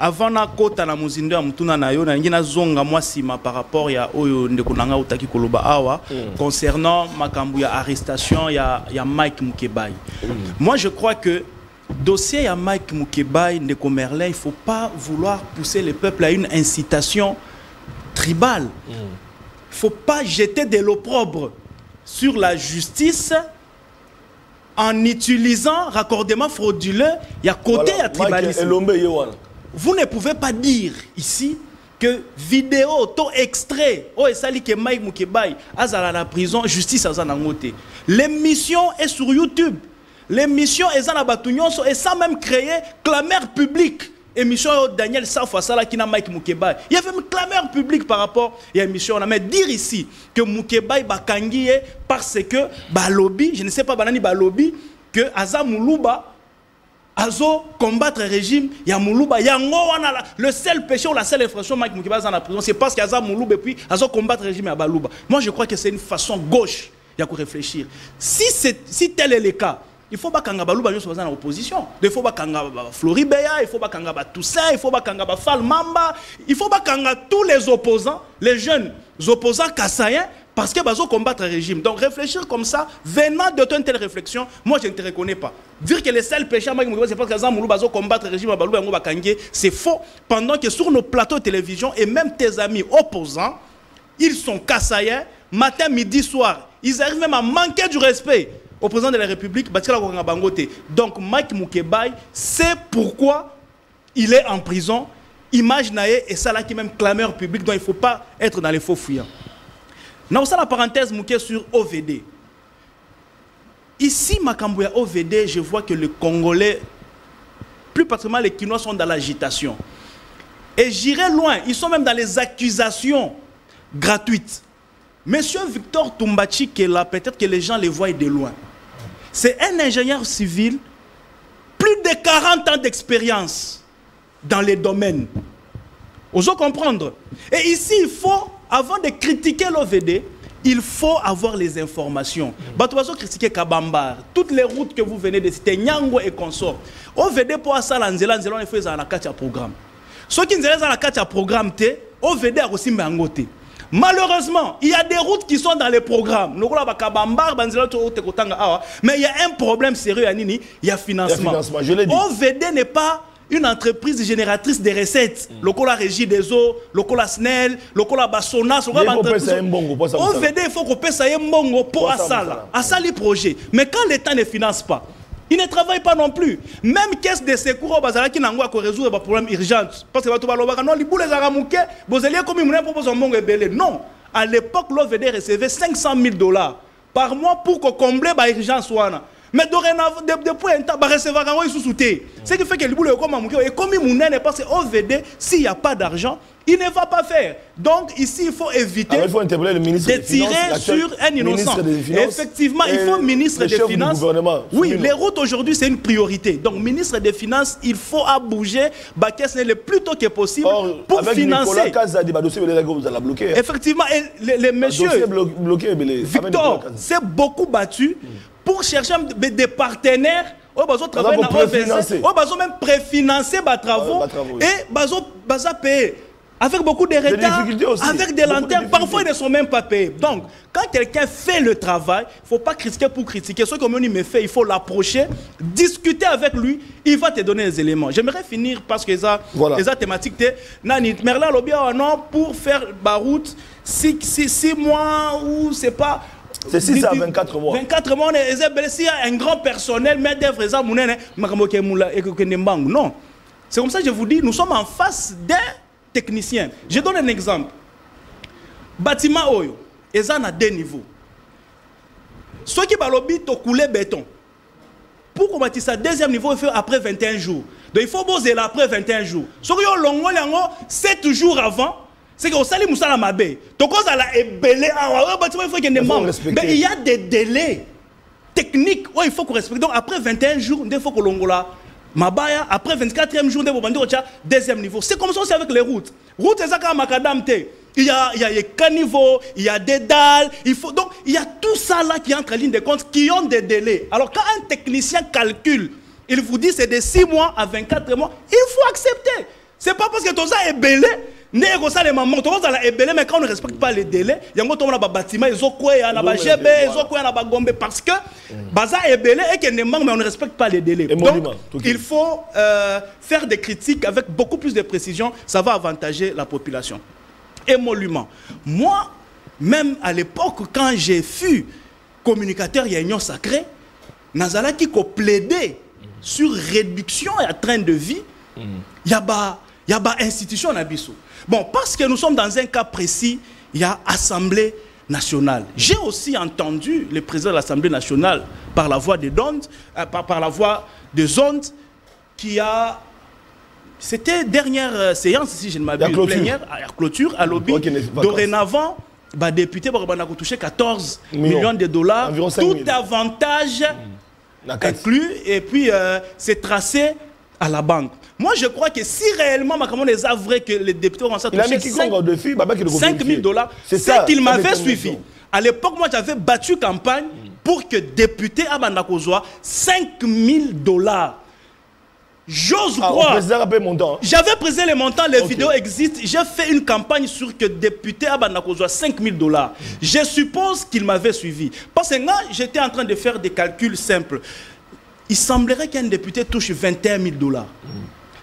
avant na kota na muzindo ya mutuna na yo na ngina zonga mwasima par rapport ya oyo ndeko nanga utaki koloba awa concernant makambu ya arrestation ya Mike Mukebai. Moi je crois que dossier ya Mike Mukebai ndeko Merlin, il faut pas vouloir pousser le peuple à une incitation tribale. Il ne faut pas jeter de l'opprobre sur la justice en utilisant raccordement frauduleux. Il y a côté à tribalisme. Vous ne pouvez pas dire ici que vidéo, to extrait, oh et ça dit que Mike Mukebai a à la prison, justice à Zanangote. L'émission est sur YouTube. L'émission est dans la Batouignon et ça même créé clameur publique. Émission Daniel Safwa Sala qui n'a Mike Mukebai. Il y avait une clameur publique par rapport à l'émission. Mais dire ici que Mukebai bakangi parce que balobi, je ne sais pas banani balobi que Azamoulouba Azo combattre le régime, il y a Moulouba, il y a le seul péché ou la seule infraction Mike Moukiba dans la prison, c'est parce qu'il y a Moulouba et puis Azo combattre le régime à Balouba. Moi je crois que c'est une façon gauche de réfléchir. Si tel est le cas, il faut pas kanga Balouba soit dans l'opposition. Il faut pas kanga Floribéa, il faut pas kanga Toussaint, il faut pas kanga Fall Mamba, il faut pas kanga tous les opposants, les jeunes opposants kassaïens. Parce que bazo combattre le régime. Donc réfléchir comme ça, venant de une telle réflexion, moi je ne te reconnais pas. Dire que les seuls péchés, c'est parce que bazo combattre le régime, c'est faux. Pendant que sur nos plateaux de télévision, et même tes amis opposants, ils sont kassaïens, matin, midi, soir. Ils arrivent même à manquer du respect au président de la République. Donc Mike Moukebaye, c'est pourquoi il est en prison. Image naïe et ça là qui même clameur public, donc il ne faut pas être dans les faux fuyants. Nous avons la parenthèse sur OVD. Ici, Makambouya OVD, je vois que les Congolais, plus particulièrement les Kinois, sont dans l'agitation. Et j'irai loin, ils sont même dans les accusations gratuites. Monsieur Victor Toumbachi, qui est là, peut-être que les gens les voient de loin. C'est un ingénieur civil, plus de 40 ans d'expérience dans les domaines. Osons comprendre. Et ici, il faut... Avant de critiquer l'OVD, il faut avoir les informations. Batoazo critiquer Kabambar, toutes les routes que vous venez de citer, Nyango et consorts. OVD pour ça, l'Anzela, il faut un programme. Ceux qui ont un programme, OVD a aussi un malheureusement, il y a des routes qui sont dans les programmes. Mais il y a un problème sérieux, il y a financement. OVD n'est pas une entreprise génératrice de recettes. Lokola Régie des eaux, Lokola SNEL, Lokola Bassona, OVD, il faut qu'on paye ça pour Assali projet. Mais quand l'État ne finance pas, il ne travaille pas non plus. Même caisse de secours qui n'a pas résoudre les problèmes urgents. Parce que non, à l'époque, l'OVD recevait 500 000 $ par mois pour combler l'urgence. Mais dorénavant, depuis un temps, il recevoir un sous-souté. Ce qui fait que le boulot est comme un et comme il parce que OVD, s'il n'y a pas d'argent, il ne va pas faire. Donc ici, il faut éviter de tirer sur un innocent. Effectivement, il faut ministre des Finances. Oui, les routes aujourd'hui, c'est une priorité. Donc ministre des Finances, il faut bouger le plus tôt que possible pour financer. Effectivement, les messieurs, Victor s'est beaucoup battu pour chercher des partenaires qui ont même préfinancé les travaux et payer avec beaucoup de retard, avec des lanternes. Parfois, ils ne sont même pas payés. Donc, quand quelqu'un fait le travail, il ne faut pas critiquer pour critiquer. Ce qu'on me fait, il faut l'approcher, discuter avec lui, il va te donner les éléments. J'aimerais finir parce que les thématiques, Merla Lobia, non, pour faire la route, 6 mois ou c'est pas. C'est 6 à 24 mois. 24 mois, s'il y a un grand personnel, mais des vrais non. C'est comme ça que je vous dis, nous sommes en face d'un technicien. Je donne un exemple. Bâtiment Oyo, ils sont à 2 niveaux. Ceux qui balobi to couler béton. Pour combattre ça, deuxième niveau, il faut après 21 jours. Donc il faut poser là après 21 jours. Ceux qui ont longo, 7 jours avant. C'est que au Sali Moussala Mabé, mais il y a des délais techniques où il faut qu'on respecte. Donc après 21 jours, il faut que l'on là. Mabaya, après 24e jour, deuxième niveau. C'est comme ça aussi avec les routes. Routes, c'est ça comme Macadam. Il y a des caniveaux, il y a des dalles. Donc il y a tout ça là qui entre en ligne de compte, qui ont des délais. Alors quand un technicien calcule, il vous dit c'est de 6 mois à 24 mois, il faut accepter. C'est pas parce que tout ça est belé. Mais quand on ne respecte pas les délais, il y a un bâtiment, parce que Baza est belé et qu'il mais on ne respecte pas les délais. Donc, il faut faire des critiques avec beaucoup plus de précision, ça va avantager la population. Émolument. Moi, même à l'époque, quand j'ai fui communicateur et Union Sacrée, Nazala qui plaidait sur réduction et train de vie, il y a une institution à Bissau. Bon, parce que nous sommes dans un cas précis, il y a Assemblée nationale. J'ai aussi entendu le président de l'Assemblée nationale par la voix des ondes, qui a... C'était dernière séance, si je ne m'abuse, plénière, à clôture, à lobby. Dorénavant, député va toucher 14 millions de dollars. Tout avantage inclus, et puis c'est tracé à la banque. Moi, je crois que si réellement, les a vrai que les députés ont ça touché 5 000 $, c'est ça qu'il m'avait suivi. À l'époque, moi, j'avais battu campagne pour que député Abandakozwa 5 000 $. J'ose croire. J'avais présenté les montants, les vidéos existent. J'ai fait une campagne sur que député Abandakozwa 5 000 $. Je suppose qu'il m'avait suivi. Parce que là, j'étais en train de faire des calculs simples. Il semblerait qu'un député touche 21 000 $.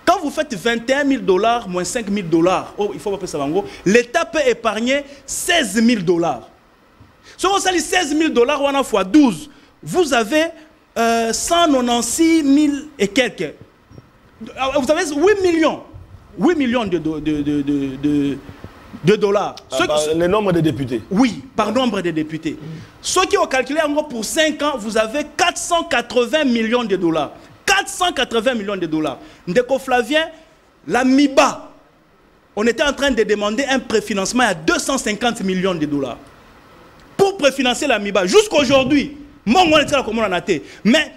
Quand vous faites 21 000 $ moins 5 000 $, oh, il faut pas ça, l'État peut épargner 16 000 $. Si on salit 16 000 $, on a fois 12, vous avez 196 000 et quelques. Vous avez 8 millions de dollars. Le nombre de députés. Oui, par nombre de députés. Ceux qui ont calculé en gros pour 5 ans, vous avez 480 millions de $. 480 millions de $. Ndeko Flavien, la MIBA, on était en train de demander un préfinancement à 250 millions de $. Pour préfinancer la MIBA, jusqu'aujourd'hui, moi, on était là comme on en a été. Mais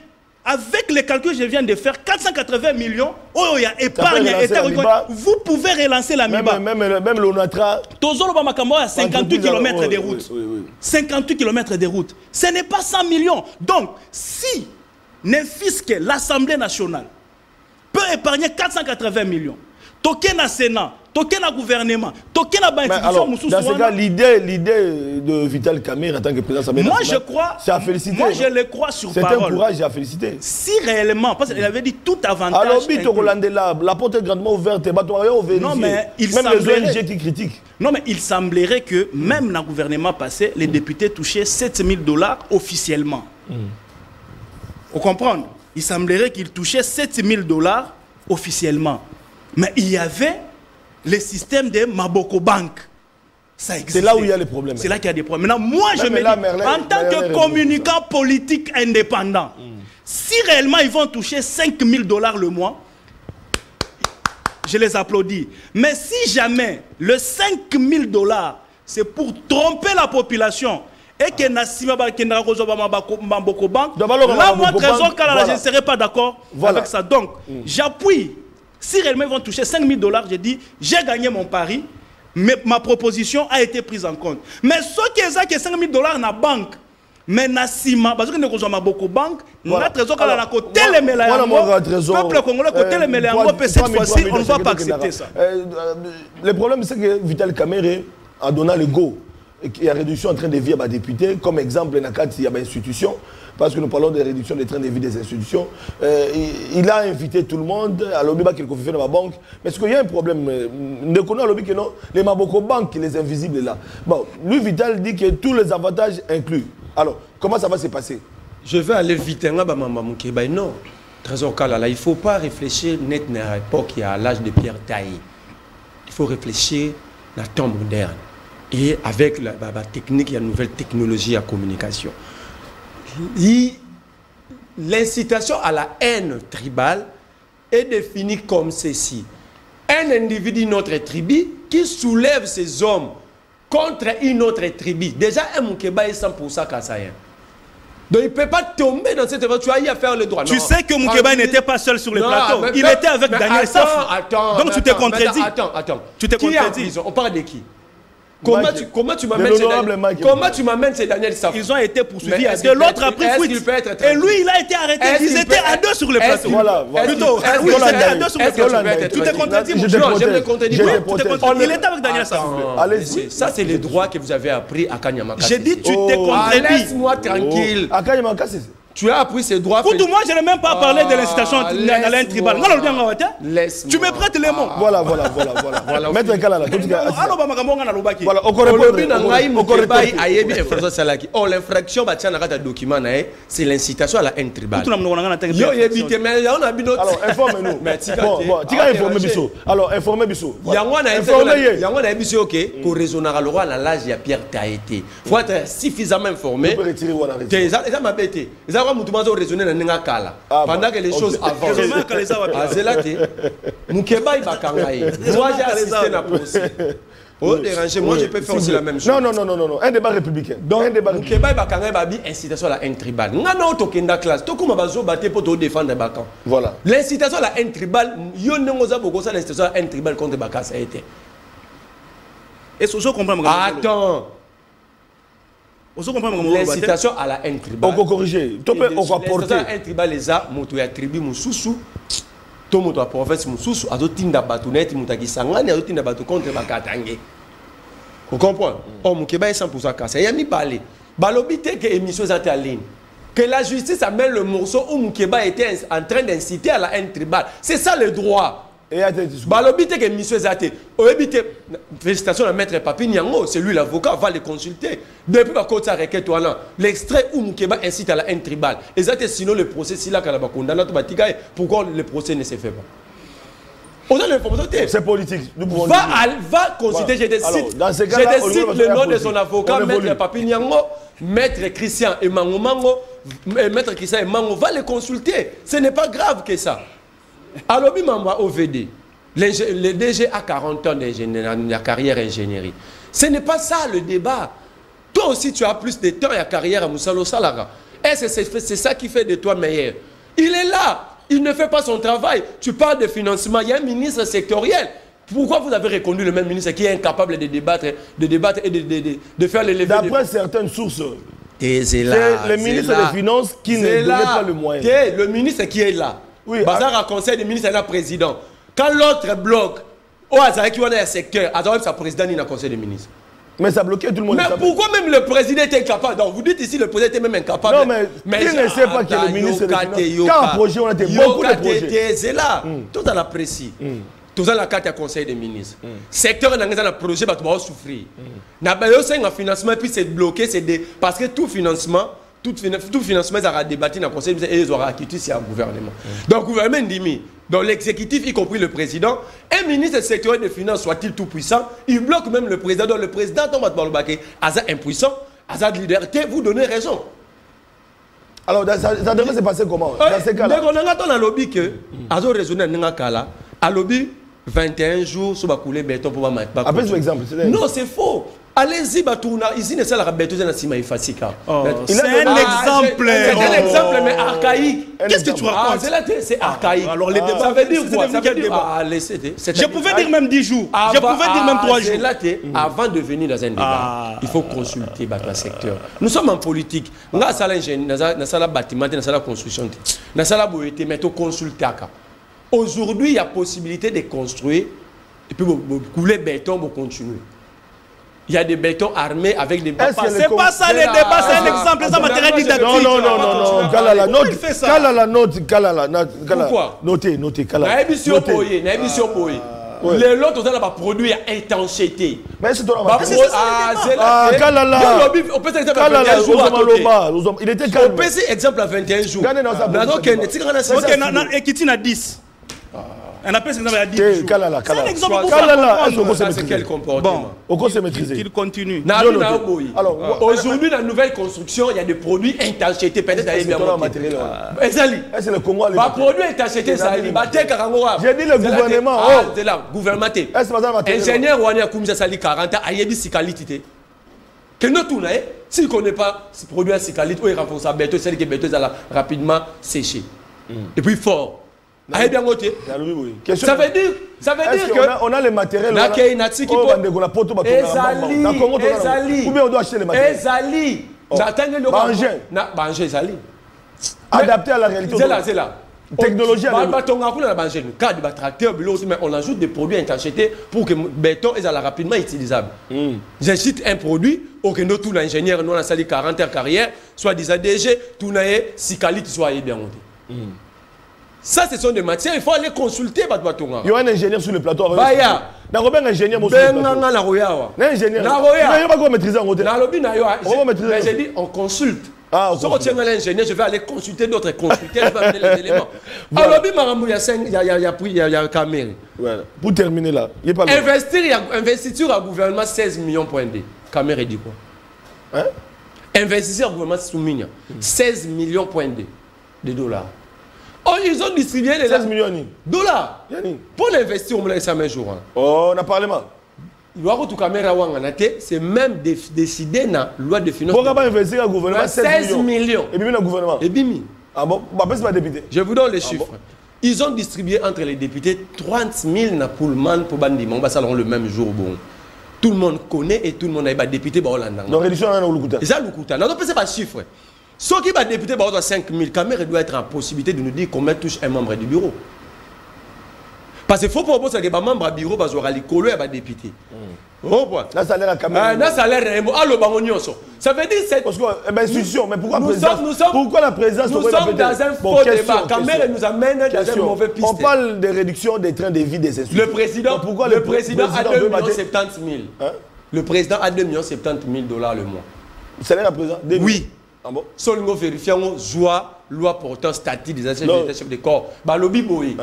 avec les calculs que je viens de faire, 480 millions, oh, il y a épargne, vous pouvez relancer la MIBA. Même l'ONATRA. Tozolo Bamakambo à 58 km de route. 58 km de route. Ce n'est pas 100 millions. Donc, si que l'Assemblée nationale peut épargner 480 millions, toquer na Sénat, toquer na gouvernement, toquer na institution. Dans ce cas, l'idée de Vital Kamerhe en tant que président de l'Assemblée nationale, moi je crois, c'est à féliciter. Moi je le crois sur parole. C'est un courage à féliciter. Si réellement, parce qu'il avait dit tout avantage. Alors, la porte est grandement ouverte. Non, mais il même les ONG qui critiquent. Non, mais il semblerait que même dans le gouvernement passé, les députés touchaient 7 000 $ officiellement. Vous comprenez? Il semblerait qu'il touchait 7 000 $ officiellement. Mais il y avait le système de Maboko Bank. C'est là où il y a les problèmes. C'est là qu'il y a des problèmes. Maintenant, moi, je me dis, en tant que communicant politique indépendant, si réellement ils vont toucher 5 000 $ le mois, je les applaudis. Mais si jamais le 5 000 $, c'est pour tromper la population, et que Nassima Maboko Bank, là, moi, Trésor Kalala, je ne serai pas d'accord avec ça. Donc, j'appuie. Si réellement ils vont toucher 5 000 $, j'ai dit, j'ai gagné mon pari, mais ma proposition a été prise en compte. Mais ceux qui ont 5 000 $ dans la banque, mais Nassima, parce que nous avons Maboko Bank, notre Trésor Kalala, le peuple congolais, cette fois-ci, on ne va pas accepter ça. Le problème, c'est que Vital Kamerhe a donné le go. Il y a réduction en train de vie à député, comme exemple, il y a une institution, parce que nous parlons de réduction des trains de vie des institutions. Il a invité tout le monde, à l'objet qu'il confie dans la banque. Mais est-ce qu'il y a un problème? Ne connaît l'objet que non, les Maboko Bank, les invisibles là. Bon, lui, Vital dit que tous les avantages inclus. Alors, comment ça va se passer? Je vais aller vite. Non, Trésor Kalala, il ne faut pas réfléchir net à l'époque, à l'âge de Pierre Taillé. Il faut réfléchir à la temps moderne. Et avec la technique, il y a une nouvelle technologie à communication. L'incitation à la haine tribale est définie comme ceci. Un individu, notre tribu, qui soulève ses hommes contre une autre tribu. Déjà, un Moukeba est 100% kassaïen. Donc il ne peut pas tomber dans cette voiture. Tu as à faire le droit. Tu sais que Moukeba n'était pas seul sur le plateau. Il était avec Daniel Saf. Donc tu t'es contredit. Attends. Tu t'es contredit. On parle de qui? Comment tu m'amènes ces Daniel Saf? Ils ont été poursuivis. De l'autre a pris fuite. Et lui, il a été arrêté. Ils étaient à deux sur le plateau. Voilà. Plutôt. Oui, ils étaient à deux sur le plateau. Tu t'es contredit. Je me contredis. Il était avec Daniel Saf. Ça, c'est les droits que vous avez appris à Kanyamaka. J'ai dit, tu t'es contredit. Laisse-moi tranquille. À Kanyamaka, c'est ça. Tu as appris ces droits. Pour tout moi, je n'ai même pas parlé de l'incitation à l'aine tribale. Tu me prêtes les mots. Voilà. Maître Kalala. Voilà, l'infraction, c'est l'incitation à la haine tribale. Alors, informez-nous. Alors, informez-nous. Il y a Bissot qui raisonne à l'oral à l'âge de Pierre Taïté. Il faut être suffisamment informé. Pendant que les choses avancent. Moi j'ai assisté à la procès. Oh, déranger, moi je peux faire aussi la même chose. Non, un débat républicain. Donc, un débat républicain. Incitation à la haine tribale. Nous avons une classe. Tout comme on va pour défendre les Balkans. Voilà. L'incitation à la haine tribale, il y a l'incitation à la haine tribale contre les Balkans, ça a été. Et ce que je comprends, attends. L'incitation à la haine tribale. On peut corriger. On peut apporter. L'incitation à la haine tribale, les a, moto ya tribu, moussou. Tout le monde a province moussou, a d'autres tinda batounet, moutaki sangani, a d'autres tinda batou contre Bakatangé. Vous comprenez? Oh, mon Québec est 100% cassé. Il y a mis parler. Balobité que l'émission est en ligne. Que la justice amène le morceau où mon Québec était en train d'inciter à la haine tribale. C'est ça le droit. Balobité que l'émission est en ligne. Félicitations à Maître Papi Nyango, c'est lui l'avocat, va le consulter. Depuis ma côte, ça requête l'extrait où mon Québec incite à la haine tribale. Et sinon le procès, si là, pourquoi le procès ne se fait pas? C'est politique. Va consulter, je décide le nom de son avocat, Maître Papi Nyango, Maître Christian Emango Mango, Maître Christian Emango, va le consulter. Ce n'est pas grave que ça. Alors, Mamba OVD, le DG a 40 ans de carrière ingénierie. Ce n'est pas ça le débat. Toi aussi, tu as plus de temps et de carrière à Moussalo Salara. Et c'est ça qui fait de toi meilleur. Il est là. Il ne fait pas son travail. Tu parles de financement. Il y a un ministre sectoriel. Pourquoi vous avez reconnu le même ministre qui est incapable de débattre et de faire les levées? D'après certaines sources, c'est le ministre des Finances qui ne donnait pas le moyen. Le ministre qui est là. Oui, Bazar a conseil des ministres et le président. Quand l'autre bloque, au hasard qui est un secteur, Azar sa président il a conseil des ministres. Mais ça bloquait tout le monde. Mais pourquoi même le président était incapable? Donc vous dites ici le président était même incapable. Non mais il ne sait pas que le ministre des Finances. Quand un projet, on a été beaucoup de projets. C'est là. Tout à l'apprécie. Tout à la carte à conseil des ministres. Secteur dans un projet, tu vas souffrir. N'a pas un financement puis c'est bloqué, parce que tout financement sera débattu dans le conseil et ils auront acquitté sur un gouvernement. Donc le gouvernement dit, donc l'exécutif, y compris le président, un ministre sectoriel des finances soit-il tout puissant, il bloque même le président. Donc le président Thomas Balobake, Azad impuissant, Azad liberté, vous donnez raison. Alors ça devrait se passer comment? Dans ces cas-là, on a lobby que Azad raisonné dans ce cas-là, à lobby 21 jours sur couler béton pour ma après ce exemple. Non, c'est faux. Allez-y, ici, ne sera béton dans Sima Ifasika. C'est un exemple. C'est un exemple, mais archaïque. Qu'est-ce que tu racontes? C'est archaïque. Alors, les débats, ça veut dire quoi? Je pouvais dire même 10 jours. Je pouvais dire même 3 jours. Avant de venir dans un débat, il faut consulter le secteur. Nous sommes en politique. Nous avons un bâtiment, nous avons la construction. Nous avons la boété, mais nous consultons. Aujourd'hui, il y a possibilité de construire et puis couler béton pour continuer. Il y a des bétons armés avec des... C'est pas ça les débats, c'est un exemple, c'est un matériel didactique. Non. Kalala, note. Pourquoi? Notez, Kalala. Les lots, on a produit à étanchéité. Mais c'est toi la Kalala. On peut faire exemple à 21 jours. Il était calme. On peut faire exemple à 21 jours. Et qui tient à 10. On appelle cet exemple à 10 jours. C'est un exemple pour comprendre. C'est quel comportement? Au se maîtriser. Qu'il continue. Alors, aujourd'hui, dans la nouvelle construction, il y a des produits étanchétés. Peut-être à bien matériel. C'est le Congo. Les produits étanchétés, ça y est. J'ai dit le gouvernement. C'est là, gouvernement. Ingénieur ou a Koumisa Sali 40 ans, Ayebi Sikalitité. Que nous tournons, s'il ne connaît pas ce produit à Sikalit, ou il renforce sa béton, c'est que béton va rapidement sécher. Et puis fort. Ça veut dire on a les matériels. Ou bien on doit acheter les matériels. Adapté à la réalité. C'est là. Technologie. On ajoute des produits étanchétés pour que le béton soit rapidement utilisable. J'invite un produit pour que nous, tous les ingénieurs, nous, on a sali 40 heures carrière, soit des ADG, tout le monde, si qualité soit bien monté. Ça, ce sont des matières, il faut aller consulter. Il y a un ingénieur sur le plateau. Il y a un ingénieur sur le plateau. J'ai dit, on consulte. Si on tient l'ingénieur, je vais aller consulter d'autres consultants, je vais amener les éléments. Alors, il y a caméra. Pour terminer là, investiture à gouvernement 16 millions point D. Caméra dit quoi? Investiture à gouvernement sous-mignon 16 millions point D de dollars. Oh, ils ont distribué les 16 millions de dollars pour l'investir au moins 5 jours. Oh, on a parlé mal. loi ko caméra wanganate c'est même décidé na loi de finances. Pourquoi pas investir au gouvernement 16 millions. Et bimi na gouvernement. Et bimi. Ah bon, bah pas député. Je vous donne les chiffres. Bon? Ils ont distribué entre les députés 30 000 na Pullman pour Bandima. On va salon le même jour bon. Tout le monde connaît et tout le monde a des députés ba Hollande. Donc réduction na Lukuta. Et ça Lukuta. Non, c'est pas chiffre. Ceux qui va député ba 5 000, Caméra doit être en possibilité de nous dire combien touche un membre du bureau. Parce qu'il faut proposer que les membres du bureau soient les collègues et les députés. Là, ça a l'air à Cameroun. Là, ça a l'air ça veut dire c'est. Parce que, institution, mais pourquoi pourquoi la présidence nous sommes dans un faux débat. Cameroun nous amène dans un mauvais piste. On parle de réduction des trains de vie des institutions. Le président a 2 70 000. Le président a 2 70 000 $ le mois. C'est l'air à présent. Oui. Ah bon? Seulement vérifions loi portant statut des anciens chefs de corps. Balobi Boy.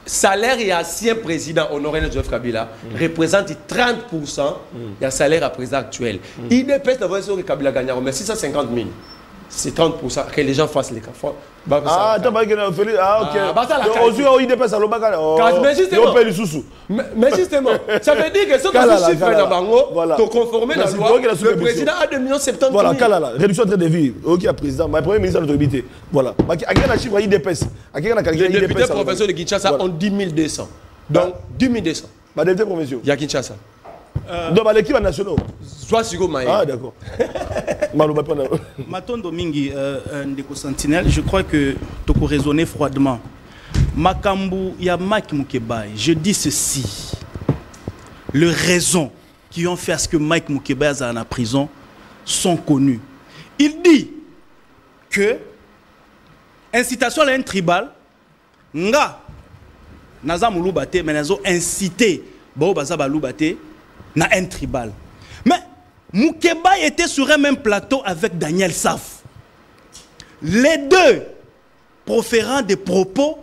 Salaire et ancien président Honoré Joseph Kabila représente 30% du salaire à présent actuel. Il dépêche d'avoir sur que Kabila gagne, mais 650 000. C'est 30% que les gens fassent les cas. Ah, tu as dit que ah, ok. Aujourd'hui, il dépasse à l'Obaka. Mais justement, ça veut dire que ce que ce chiffre est dans te conformer dans la loi, le président a 2 70 000. Voilà, réduction de vie. Ok, président, ma premier ministre de l'autorité. Voilà. À quel chiffre il dépasse? Les députés professeurs de Kinshasa ont 10 200. Donc, 10 200. Ma député professeur. Il y a Kinshasa. Donc, l'équipe nationale. Soit Sigo Maï. Ah, d'accord. Maton Domingue, Ndeko Sentinelle, je crois que tu peux raisonner froidement. Makambu, il y a Mike Mukebai. Je dis ceci. Les raisons qui ont fait à ce que Mike Mukebai est en prison sont connues. Il dit que incitation à un tribal, nga naza mulubate, mais nazo incité bo baza balubate na un tribal. Mais Mukebai était sur un même plateau avec Daniel Saf. Les deux proférant des propos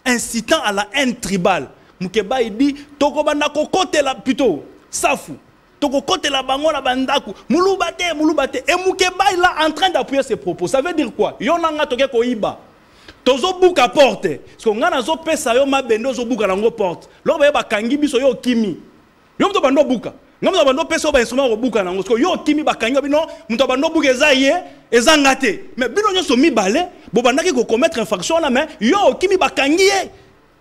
incitant à la haine tribale. Mukebai dit Tokobanda kokote la plutôt Safu. Tokokote la bango la bandaku. Mulubate. Et Mukebai là en train d'appuyer ses propos. Ça veut dire quoi? Yonanga toke koiba. Tozo buka porte. Parce qu'on a zo pesa yo mabendo zo buka lango porte. Lo ba kangi biso yo kimi. Yo mto bando buka. Ngam bando pesa ba instrument ko buka nango. Parce que yo kimi ba kangi bino mto bando buka ezaye ezangate. Mais bino nyoso mibale bo bandaki ko commettre infraction là mais yo kimi ba kangi.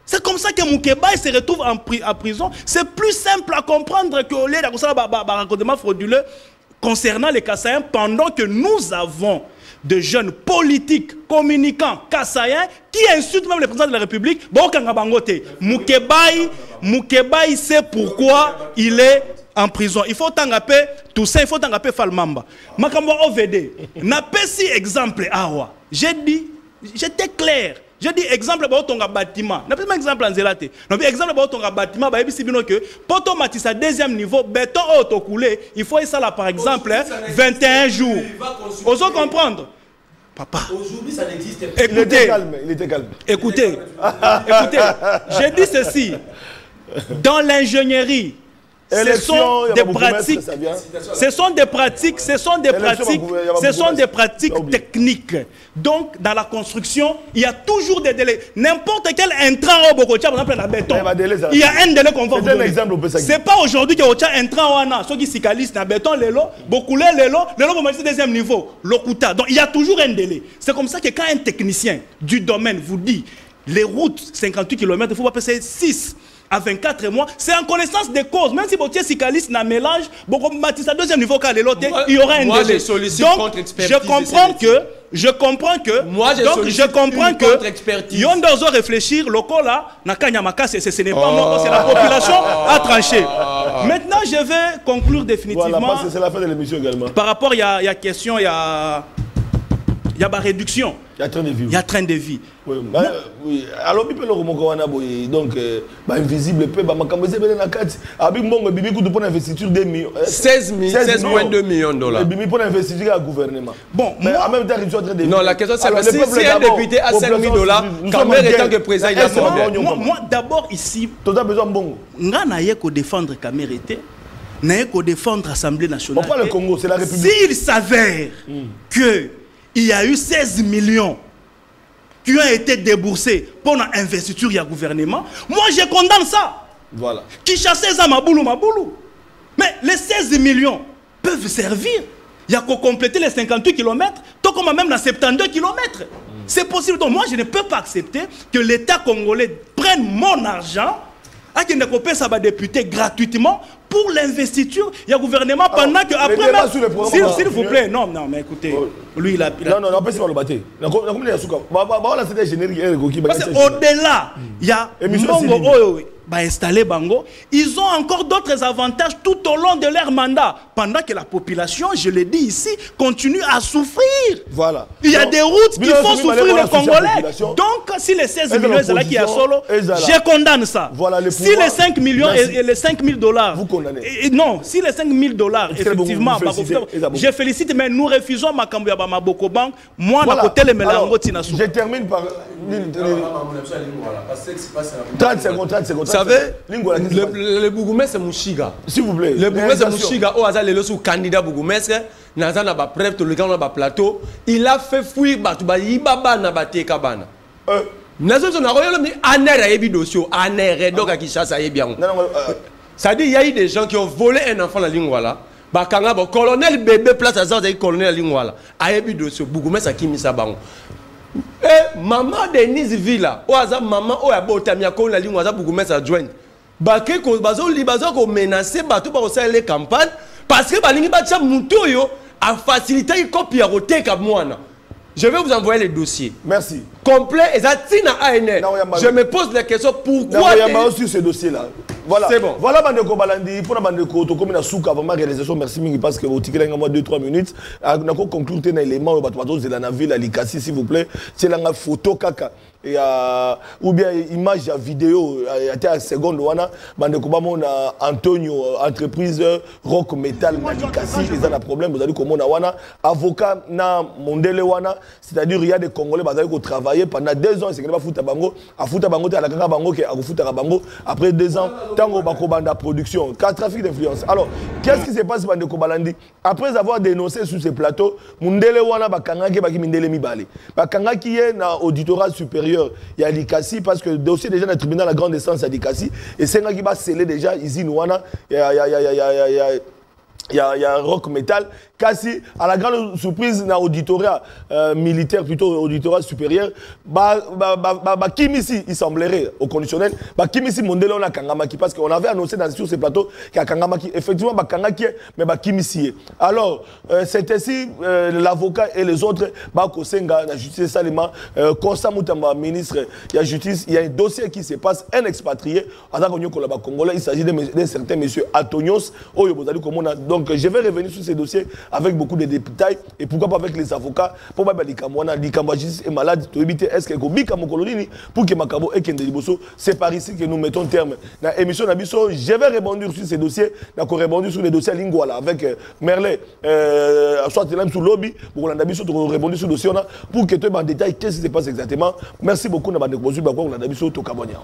C'est comme ça que Mukebai se retrouve en prison. C'est plus simple à comprendre que au lieu de racontement frauduleux concernant les Kassaïens, pendant que nous avons de jeunes politiques, communicants, Kassaïens, qui insultent même le président de la République. Mukebai sait pourquoi il est en prison. Il faut t'engaper tout ça, il faut t'engaper Falmamba. Makambo OVD. N'a pas si exemple Awa. J'ai dit, j'étais clair. J'ai dit exemple about ton bâtiment. N'a pas exemple en zélate. Non mais exemple about ton bâtiment, bah ici bino que pour ton matissa deuxième niveau béton auto coulé, il faut ça là par exemple 21 jours. Osons comprendre. Papa. Aujourd'hui ça n'existe pas. Écoutez. Il était calme. Écoutez. J'ai dit ceci. Dans l'ingénierie, ce sont des pratiques techniques. Donc, dans la construction, il y a toujours des délais. N'importe quel intrant au Bokotia, par exemple, la béton, il y a un délai qu'on va vous donner. C'est pas aujourd'hui qu'il y a un intrant, ceux qui s'icalisent dans béton, beaucoup vous mettez deuxième niveau, l'okuta. Donc, il y a toujours un délai. C'est comme ça que quand un technicien du domaine vous dit les routes 58 km, il faut pas passer 6 à 24 mois, c'est en connaissance des causes. Même si votre cycliste n'a mélange, à deuxième niveau, il y aura un délai. Donc, je comprends que Yon doit réfléchir, le cas là, ce n'est pas moi, c'est la population à trancher. Maintenant, je vais conclure définitivement. Voilà, c'est la fin de l'émission également. Par rapport, il y a question, il y a réduction. Il y a train de vie. Il y a train de vie. Oui. Alors, donc, invisible, investiture 2 millions. 16 moins 2 millions de dollars. Pour investiture au gouvernement. Bon, mais en même temps, il train de vie. Non, la question c'est si un député a 5 000 dollars, quand même, étant que président, il a moi, d'abord, ici, tu as besoin de bon. On a défendre Camérité. N'a qu'à défendre l'Assemblée nationale. Pourquoi le Congo, c'est la République? S'il s'avère qu'il y a eu 16 millions qui ont été déboursés pour l'investiture du gouvernement, moi je condamne ça. Voilà. Qui chassait ça, Maboulou. Mais les 16 millions peuvent servir. Il y a qu'à compléter les 58 km, tant qu'on même dans 72 km. C'est possible. Donc moi, je ne peux pas accepter que l'État congolais prenne mon argent à qu'il ne paie ça va député gratuitement pour l'investiture. Il y a un gouvernement pendant que après s'il vous plaît, non, mais écoutez, lui il a non, pas sur le bâti. Parce qu'au-delà, il y a Mongo installé Bango, ils ont encore d'autres avantages tout au long de leur mandat. Pendant que la population, je l'ai dit ici, continue à souffrir. Voilà. Il y a des routes qui font souffrir les Congolais. Donc, si les 16 millions c'est là qui a solo, je condamne ça. Voilà, si les 5 millions et les 5 000 $, vous condamnez. Non, si les 5 000 $, effectivement, je félicite, mais nous refusons ma Kambuya Maboko Bank. Moi, à côté, les Mélango Tinassou. Je termine par 30 secondes. Vous savez, le Bougoumès c'est Mouchiga. S'il vous plaît. Le Bougoumès c'est Mouchiga. Au hasard, le candidat Bougoumès, Nazan a preuve, tout le temps, on a plateau. Il a fait fuir Batouba, Yibaba, Nabate Kabana. Nazan, on a regardé Aner et dossier, Aner et donc à Kishasa et bien. Ça dit, il y a eu des gens qui ont volé un enfant à la Lingwala. Bakanga, colonel bébé place à ça, colonel à Lingwala. Ayebi dossier, Bougoumès a Kimi Sabango. Et maman Denise Villa, au hasard, maman, au abotamia, qu'on a ligne, au hasard, Bougoumès a joint. Baké, qu'on a menacé, bateau, par aussi les campagnes, parce que Balingi Bacha Moutoyo a facilité une copie à roter comme moi. Je vais vous envoyer les dossiers. Merci. Complet, et ça tient à ANR. Je me pose la question pourquoi. Il y a sur ce dossier-là. Voilà. C'est bon. Voilà, Bandeko Balandi. Pour la Bandeko, tu as souka vraiment réalisation. Merci, Mingi, parce que vous tirez moi 2-3 minutes. On a conclu un élément, de la ville à l'Ikasi, s'il vous plaît. C'est la photo kaka. Et, ou bien image à vidéo, il y a une seconde, Bandeko Bamon Antonio, entreprise rock metal, l'Ikasi, ils ont un problème. Vous allez comment on a avocat na Mondele wana, c'est-à-dire il y a des Congolais qui ont travaillé pendant 2 ans, c'est qu'il va foutre bango, à foutre bango, à la kaka bango, à foutre bango, après 2 ans. Tango Bakobanda production, trafic d'influence. Alors, qu'est-ce qui se passe dans Kobalandi? Après avoir dénoncé sur ces plateaux, Mundele Wana Bakanga qui est Mindele Mibale. Bakanga qui est dans l'auditorat supérieur, il y a l'Ikasi parce que le dossier déjà dans le tribunal à grande instance à l'Ikasi. Et c'est un qui va sceller déjà ici, Wana. Il y a un rock metal. Kasi, à la grande surprise, dans l'auditorat militaire, plutôt auditorat supérieur, Kimisi, il semblerait, au conditionnel, Kimisi Mondele, on a Kangamaki, parce qu'on avait annoncé sur ces plateaux qu'il y a Kangamaki. Effectivement, Kangaki, mais Kimisi. Alors, c'est ainsi, l'avocat et les autres, Bakosenga, la justice Salima, Konsa Moutamba, ministre de la justice, il y a un dossier qui se passe, un expatrié, il s'agit d'un certain monsieur Atonios, donc je vais revenir sur ces dossiers avec beaucoup de détails et pourquoi pas avec les avocats pour pas Likambo justice est malade to éviter est-ce que Bika Mokoloni pour que Makabo et Kende Liboso c'est par ici que nous mettons terme dans émission Nabiso. Je vais rebondir sur ces dossiers, d'accord, rebondir sur les dossiers Lingwala avec Merlet soit là sur lobby pour la Nabiso to rebondir sur le dossier pour que tu aies en détail qu'est-ce qui se passe exactement. Merci beaucoup na bande Bozu Bakwa na Nabiso to Kabonia.